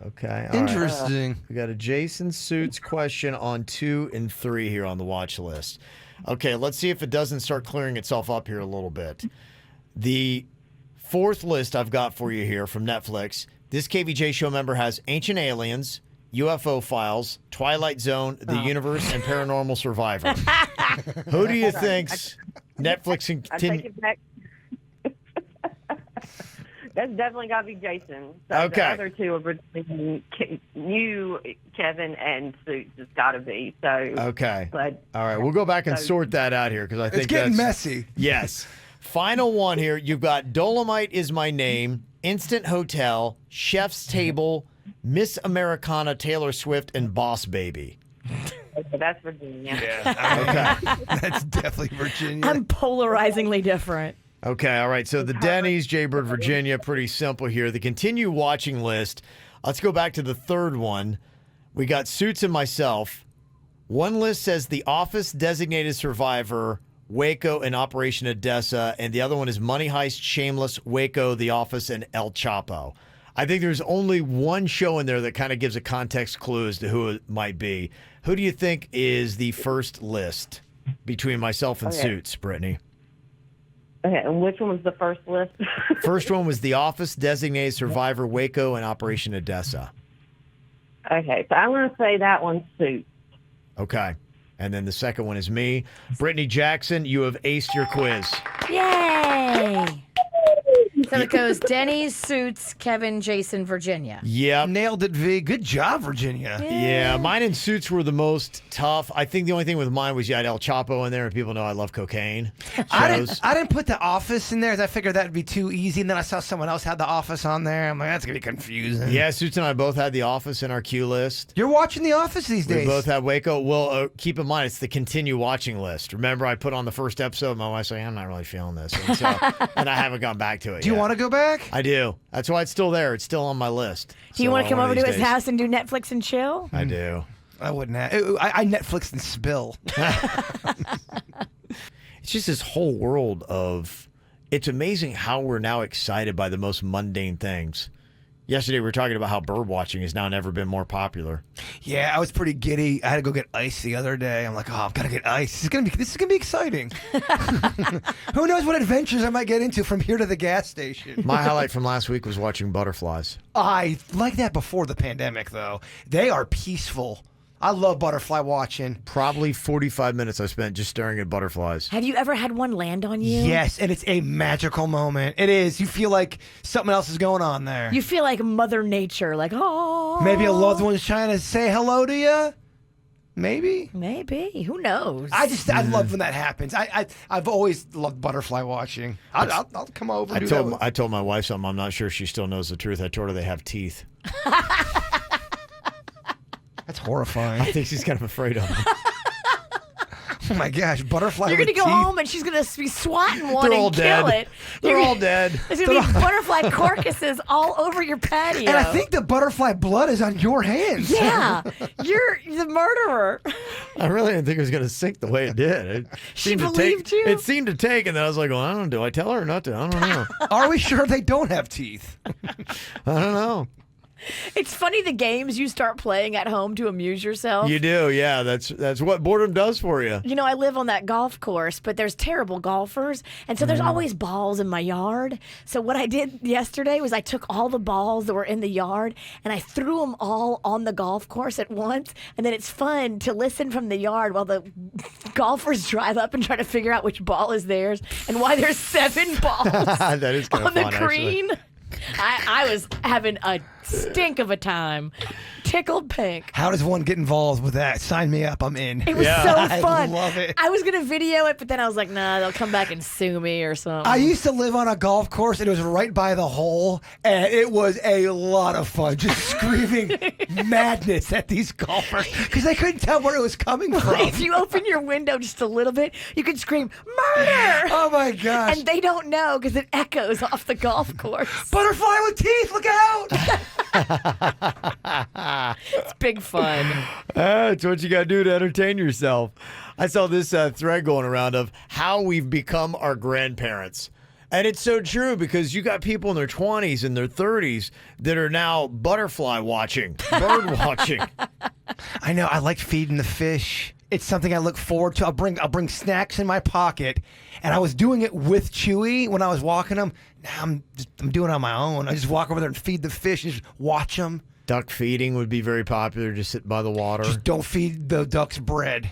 Okay. All right. Interesting. We got a Jason Suits question on 2 and 3 here on the watch list. Okay, let's see if it doesn't start clearing itself up here a little bit. The fourth list I've got for you here from Netflix. This KVJ show member has Ancient Aliens, UFO Files, Twilight Zone, The Universe, and Paranormal Survivor. Who do you think's Netflix and I take it back. That's definitely got to be Jason. So Okay. The other two are between you, Kevin, and Suits. It's got to be. So. Okay. But all right, we'll go back and so- sort that out here because I think It's getting that's messy. Yes. Final one here. You've got Dolomite Is My Name, Instant Hotel, Chef's Table, Miss Americana, Taylor Swift, and Boss Baby. Okay, that's Virginia. Yeah. Okay. That's definitely Virginia. I'm polarizingly different. Okay, all right. So the Denny's, Jaybird, Virginia, pretty simple here. The continue watching list. Let's go back to the third one. We got Suits and myself. One list says The Office, Designated Survivor, Waco, and Operation Odessa. And the other one is Money Heist, Shameless, Waco, The Office, and El Chapo. I think there's only one show in there that kind of gives a context clue as to who it might be. Who do you think is the first list between myself and Suits, Brittany? Okay, and which one was the first list? First one was The Office, Designated Survivor, Waco, and Operation Odessa. Okay, so I'm going to say that one's Suits. Okay. And then the second one is me. Brittany Jackson, you have aced your quiz. Yay! So it goes Denny's, Suits, Kevin, Jason, Virginia. Yep. Nailed it, V. Good job, Virginia. Yeah, mine and Suits were the most tough. I think the only thing with mine was you had El Chapo in there, and people know I love cocaine. I didn't put The Office in there, as I figured that would be too easy. And then I saw someone else had The Office on there. I'm like, that's going to be confusing. Yeah, Suits and I both had The Office in our queue list. You're watching The Office these days. We both had Waco. Well, keep in mind, it's the continue watching list. Remember, I put on the first episode, my wife's like, I'm not really feeling this. And I haven't gone back to it Do you want to go back? I do. That's why it's still there. It's still on my list. Do you want to come over to his days. house and do Netflix and chill? I do. I wouldn't have. I Netflix and spill. It's just this whole world of, it's amazing how we're now excited by the most mundane things. Yesterday we were talking about how bird watching has now never been more popular. Yeah, I was pretty giddy. I had to go get ice the other day. I'm like, oh, I've got to get ice. This is gonna be exciting. Who knows what adventures I might get into from here to the gas station. My highlight from last week was watching butterflies. I like that before the pandemic, though. They are peaceful. I love butterfly watching. Probably 45 minutes I spent just staring at butterflies. Have you ever had one land on you? Yes, and it's a magical moment. It is. You feel like something else is going on there. You feel like Mother Nature, like, oh. Maybe a loved one's trying to say hello to you. Maybe. Maybe. Who knows? I love when that happens. I've always loved butterfly watching. I'll come over. I told my wife something. I'm not sure she still knows the truth. I told her they have teeth. That's horrifying. I think she's kind of afraid of them. Oh my gosh, butterfly. You're gonna go home and she's gonna be swatting one and kill it. They're all dead. There's gonna be butterfly carcasses all over your patio. And I think the butterfly blood is on your hands. Yeah, you're the murderer. I really didn't think it was gonna sink the way it did. She believed you. It seemed to take, and then I was like, well, I don't know. Do I tell her or not to? I don't know. Are we sure they don't have teeth? I don't know. It's funny the games you start playing at home to amuse yourself. You do, yeah. That's what boredom does for you. You know, I live on that golf course, but there's terrible golfers, and so there's always balls in my yard. So what I did yesterday was I took all the balls that were in the yard, and I threw them all on the golf course at once, and then it's fun to listen from the yard while the golfers drive up and try to figure out which ball is theirs and why there's 7 balls that is kind on of fun, the green. actually. I was having a stink of a time. Tickled pink. How does one get involved with that? Sign me up. I'm in. It was so fun. I love it. I was going to video it, but then I was like, nah, they'll come back and sue me or something. I used to live on a golf course, and it was right by the hole, and it was a lot of fun, just screaming madness at these golfers because they couldn't tell where it was coming from. If you open your window just a little bit, you could scream, murder! Oh, my gosh. And they don't know because it echoes off the golf course. Butterfly with teeth, look out! It's big fun. That's what you got to do to entertain yourself. I saw this thread going around of how we've become our grandparents. And it's so true because you got people in their 20s and their 30s that are now butterfly watching, bird watching. I know. I like feeding the fish. It's something I look forward to. I'll bring snacks in my pocket, and I was doing it with Chewy when I was walking them. Now I'm doing it on my own. I just walk over there and feed the fish and just watch them. Duck feeding would be very popular. Just sit by the water. Just don't feed the ducks bread.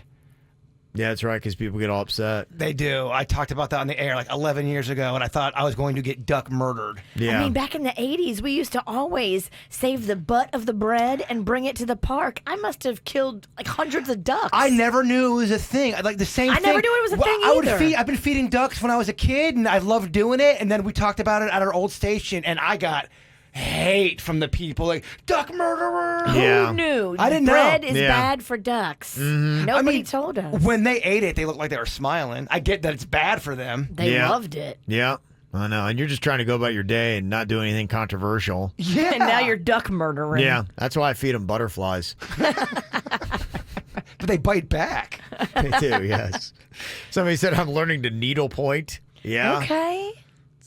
Yeah, that's right, because people get all upset. They do. I talked about that on the air like 11 years ago, and I thought I was going to get duck murdered. Yeah. I mean, back in the 80s, we used to always save the butt of the bread and bring it to the park. I must have killed like hundreds of ducks. I never knew it was a thing. Like the same thing. I never knew it was a thing either. I've been feeding ducks when I was a kid, and I loved doing it. And then we talked about it at our old station, and I got hate from the people, like, duck murderer. Yeah. Who knew? I didn't know. Bread is bad for ducks. Mm-hmm. Nobody told us. When they ate it, they looked like they were smiling. I get that it's bad for them. They loved it. Yeah, I know. And you're just trying to go about your day and not do anything controversial. Yeah. And now you're duck murdering. Yeah, that's why I feed them butterflies. But they bite back. They do, yes. Somebody said I'm learning to needlepoint. Yeah. Okay.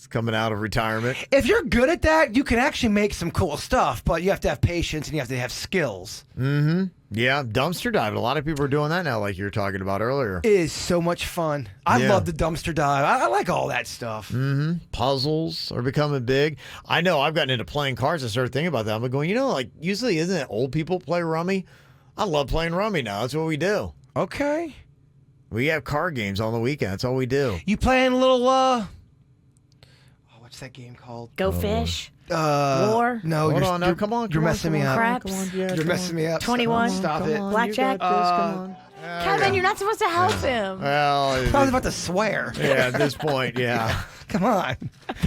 Coming out of retirement. If you're good at that, you can actually make some cool stuff, but you have to have patience and you have to have skills. Mm-hmm. Yeah, dumpster dive. A lot of people are doing that now, like you were talking about earlier. It is so much fun. I love the dumpster dive. I like all that stuff. Mm-hmm. Puzzles are becoming big. I know I've gotten into playing cards. I started thinking about that. I'm going, like, usually isn't it old people play rummy? I love playing rummy now. That's what we do. Okay. We have card games on the weekend. That's all we do. You playing a little, what's that game called? Go Fish? War? No, Hold on, now, come on. You're messing me up. Craps? You're messing me up. 21? Stop it. Blackjack? Come on. Kevin, you're not supposed to help him. Well, I was about to swear. Yeah, at this point, yeah. Come on.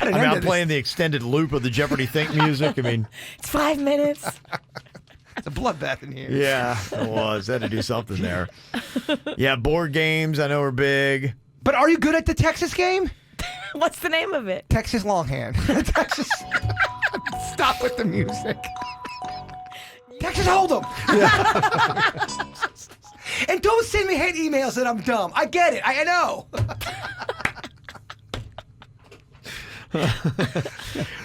I'm playing the extended loop of the Jeopardy Think music. I mean, it's 5 minutes. It's a bloodbath in here. Yeah, it was. Had to do something there. Yeah, board games I know are big. But are you good at the Texas game? What's the name of it? Texas Longhand. Texas. Stop with the music. Texas Hold'em. Yeah. And don't send me hate emails that I'm dumb. I get it. I know.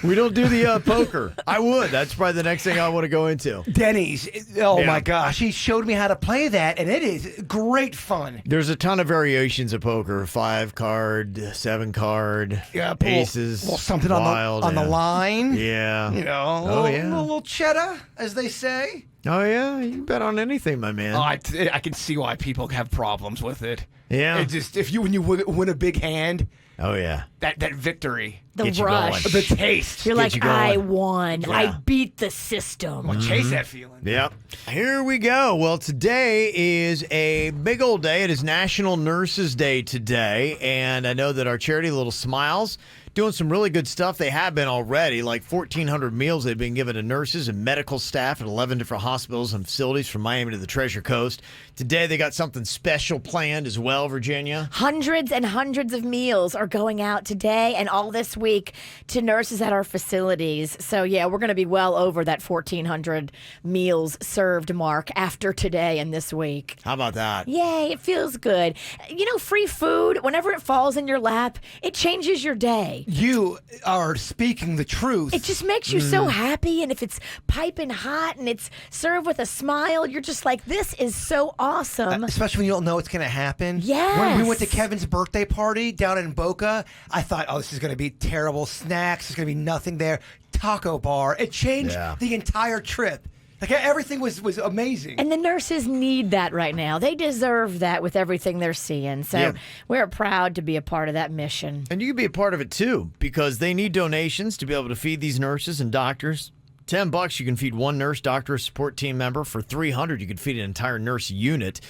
We don't do the poker. I would. That's probably the next thing I want to go into. Denny's. Oh my gosh, he showed me how to play that, and it is great fun. There's a ton of variations of poker: 5-card, 7-card, aces, Well, something wild, on the line. Yeah. You know, Oh, a little cheddar, as they say. Oh yeah, you can bet on anything, my man. Oh, I can see why people have problems with it. Yeah. It just when you win a big hand. Oh yeah. That victory. The Get you rush. going. The taste. You're Get like, you going. I won. Yeah. I beat the system. Well, chase that feeling. Yep. Here we go. Well, today is a big old day. It is National Nurses Day today, and I know that our charity, Little Smiles, doing some really good stuff. They have been already, like 1,400 meals they've been given to nurses and medical staff at 11 different hospitals and facilities from Miami to the Treasure Coast. Today they got something special planned as well, Virginia. Hundreds and hundreds of meals are going out today and all this week to nurses at our facilities. So, yeah, we're going to be well over that 1,400 meals served mark after today and this week. How about that? Yay, it feels good. You know, free food, whenever it falls in your lap, it changes your day. You are speaking the truth. It just makes you so happy, and if it's piping hot and it's served with a smile, you're just like, this is so awesome. Especially when you don't know what's going to happen. Yes. When we went to Kevin's birthday party down in Boca, I thought, oh, this is going to be terrible snacks. There's going to be nothing there. Taco bar. It changed the entire trip. Like, everything was amazing. And the nurses need that right now. They deserve that with everything they're seeing. So we're proud to be a part of that mission. And you can be a part of it too, because they need donations to be able to feed these nurses and doctors. $10, you can feed one nurse, doctor, or support team member. For $300, you can feed an entire nurse unit.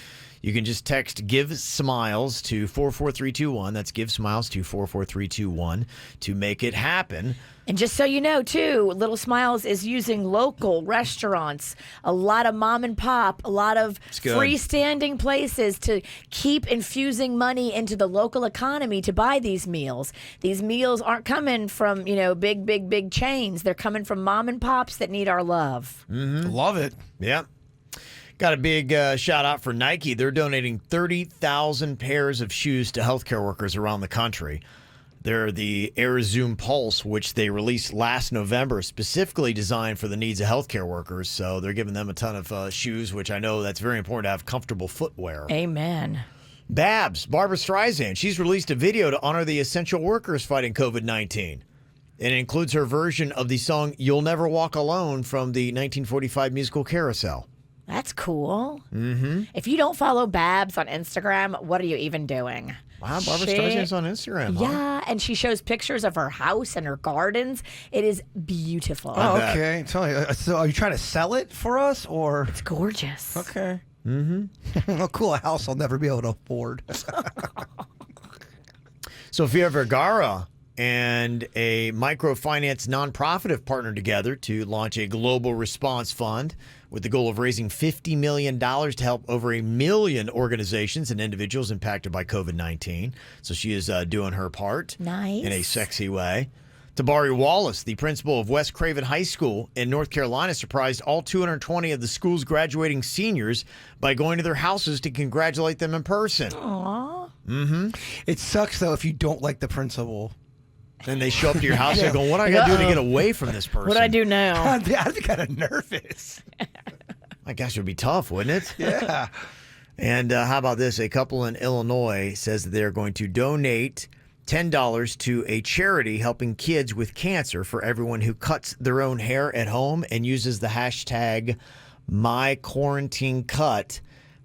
You can just text Give Smiles to 44321. That's Give Smiles to 44321 to make it happen. And just so you know, too, Little Smiles is using local restaurants, a lot of mom and pop, a lot of freestanding places to keep infusing money into the local economy to buy these meals. These meals aren't coming from, big chains. They're coming from mom and pops that need our love. Mm-hmm. Love it. Yeah. Got a big shout out for Nike. They're donating 30,000 pairs of shoes to healthcare workers around the country. They're the Air Zoom Pulse, which they released last November, specifically designed for the needs of healthcare workers. So they're giving them a ton of shoes, which I know that's very important to have comfortable footwear. Amen. Babs, Barbara Streisand, she's released a video to honor the essential workers fighting COVID-19. It includes her version of the song You'll Never Walk Alone from the 1945 musical Carousel. That's cool. Mm-hmm. If you don't follow Babs on Instagram, what are you even doing? Wow, Barbara Streisand's on Instagram, huh? Yeah, and she shows pictures of her house and her gardens. It is beautiful. Oh, okay. Tell you. So are you trying to sell it for us, or? It's gorgeous. Okay. Mm-hmm. Oh, cool. A house I'll never be able to afford. Sofia Vergara and a microfinance nonprofit have partnered together to launch a global response fund with the goal of raising $50 million to help over 1 million organizations and individuals impacted by COVID-19. So she is doing her part in a sexy way. Tabari Wallace, the principal of West Craven High School in North Carolina, surprised all 220 of the school's graduating seniors by going to their houses to congratulate them in person. Aww. Mm-hmm. It sucks, though, if you don't like the principal. Then they show up to your house and go, what do I got to do to get away from this person? What do I do now? I'd be kind of nervous. I guess it would be tough, wouldn't it? Yeah. And how about this? A couple in Illinois says that they're going to donate $10 to a charity helping kids with cancer for everyone who cuts their own hair at home and uses the hashtag #MyQuarantineCut.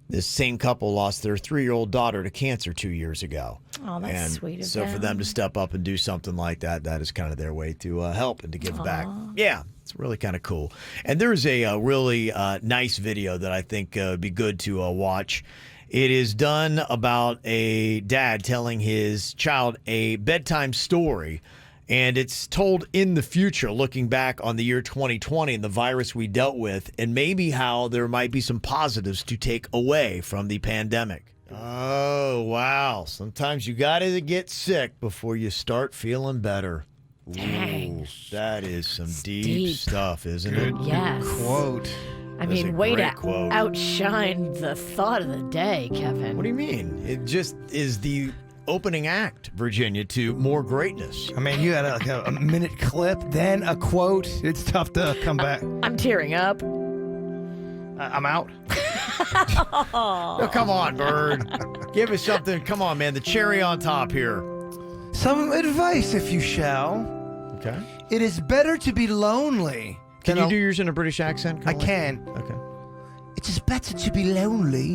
This same couple lost their 3-year-old daughter to cancer 2 years ago. Oh, that's sweet of so them. for them to step up and do something like that, that is kind of their way to help and to give back. Yeah, it's really kind of cool. And there's a really nice video that I think would be good to watch. It is done about a dad telling his child a bedtime story. And it's told in the future, looking back on the year 2020 and the virus we dealt with, and maybe how there might be some positives to take away from the pandemic. Oh, wow. Sometimes you got to get sick before you start feeling better. Ooh, that is some deep stuff, isn't it? Yes. Quote. I That's mean, a way great to quote. outshine the thought of the day, Kevin. What do you mean? It just is the opening act, Virginia, to more greatness. I mean, you had a minute clip, then a quote. It's tough to come back. I'm tearing up. I'm out. Oh, come on, Bird. Give us something. Come on, man. The cherry on top here. Some advice, if you shall. Okay. It is better to be lonely. Can you do yours in a British accent? I can. Okay. It is better to be lonely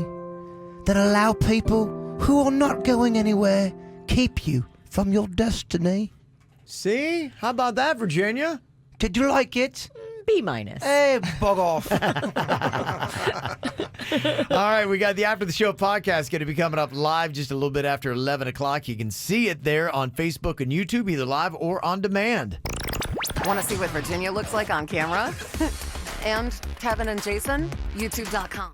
than allow people who are not going anywhere keep you from your destiny. See? How about that, Virginia? Did you like it? B-. Hey, bug off. All right, we got the After the Show podcast going to be coming up live just a little bit after 11 o'clock. You can see it there on Facebook and YouTube, either live or on demand. Want to see what Virginia looks like on camera? And Kevin and Jason? YouTube.com.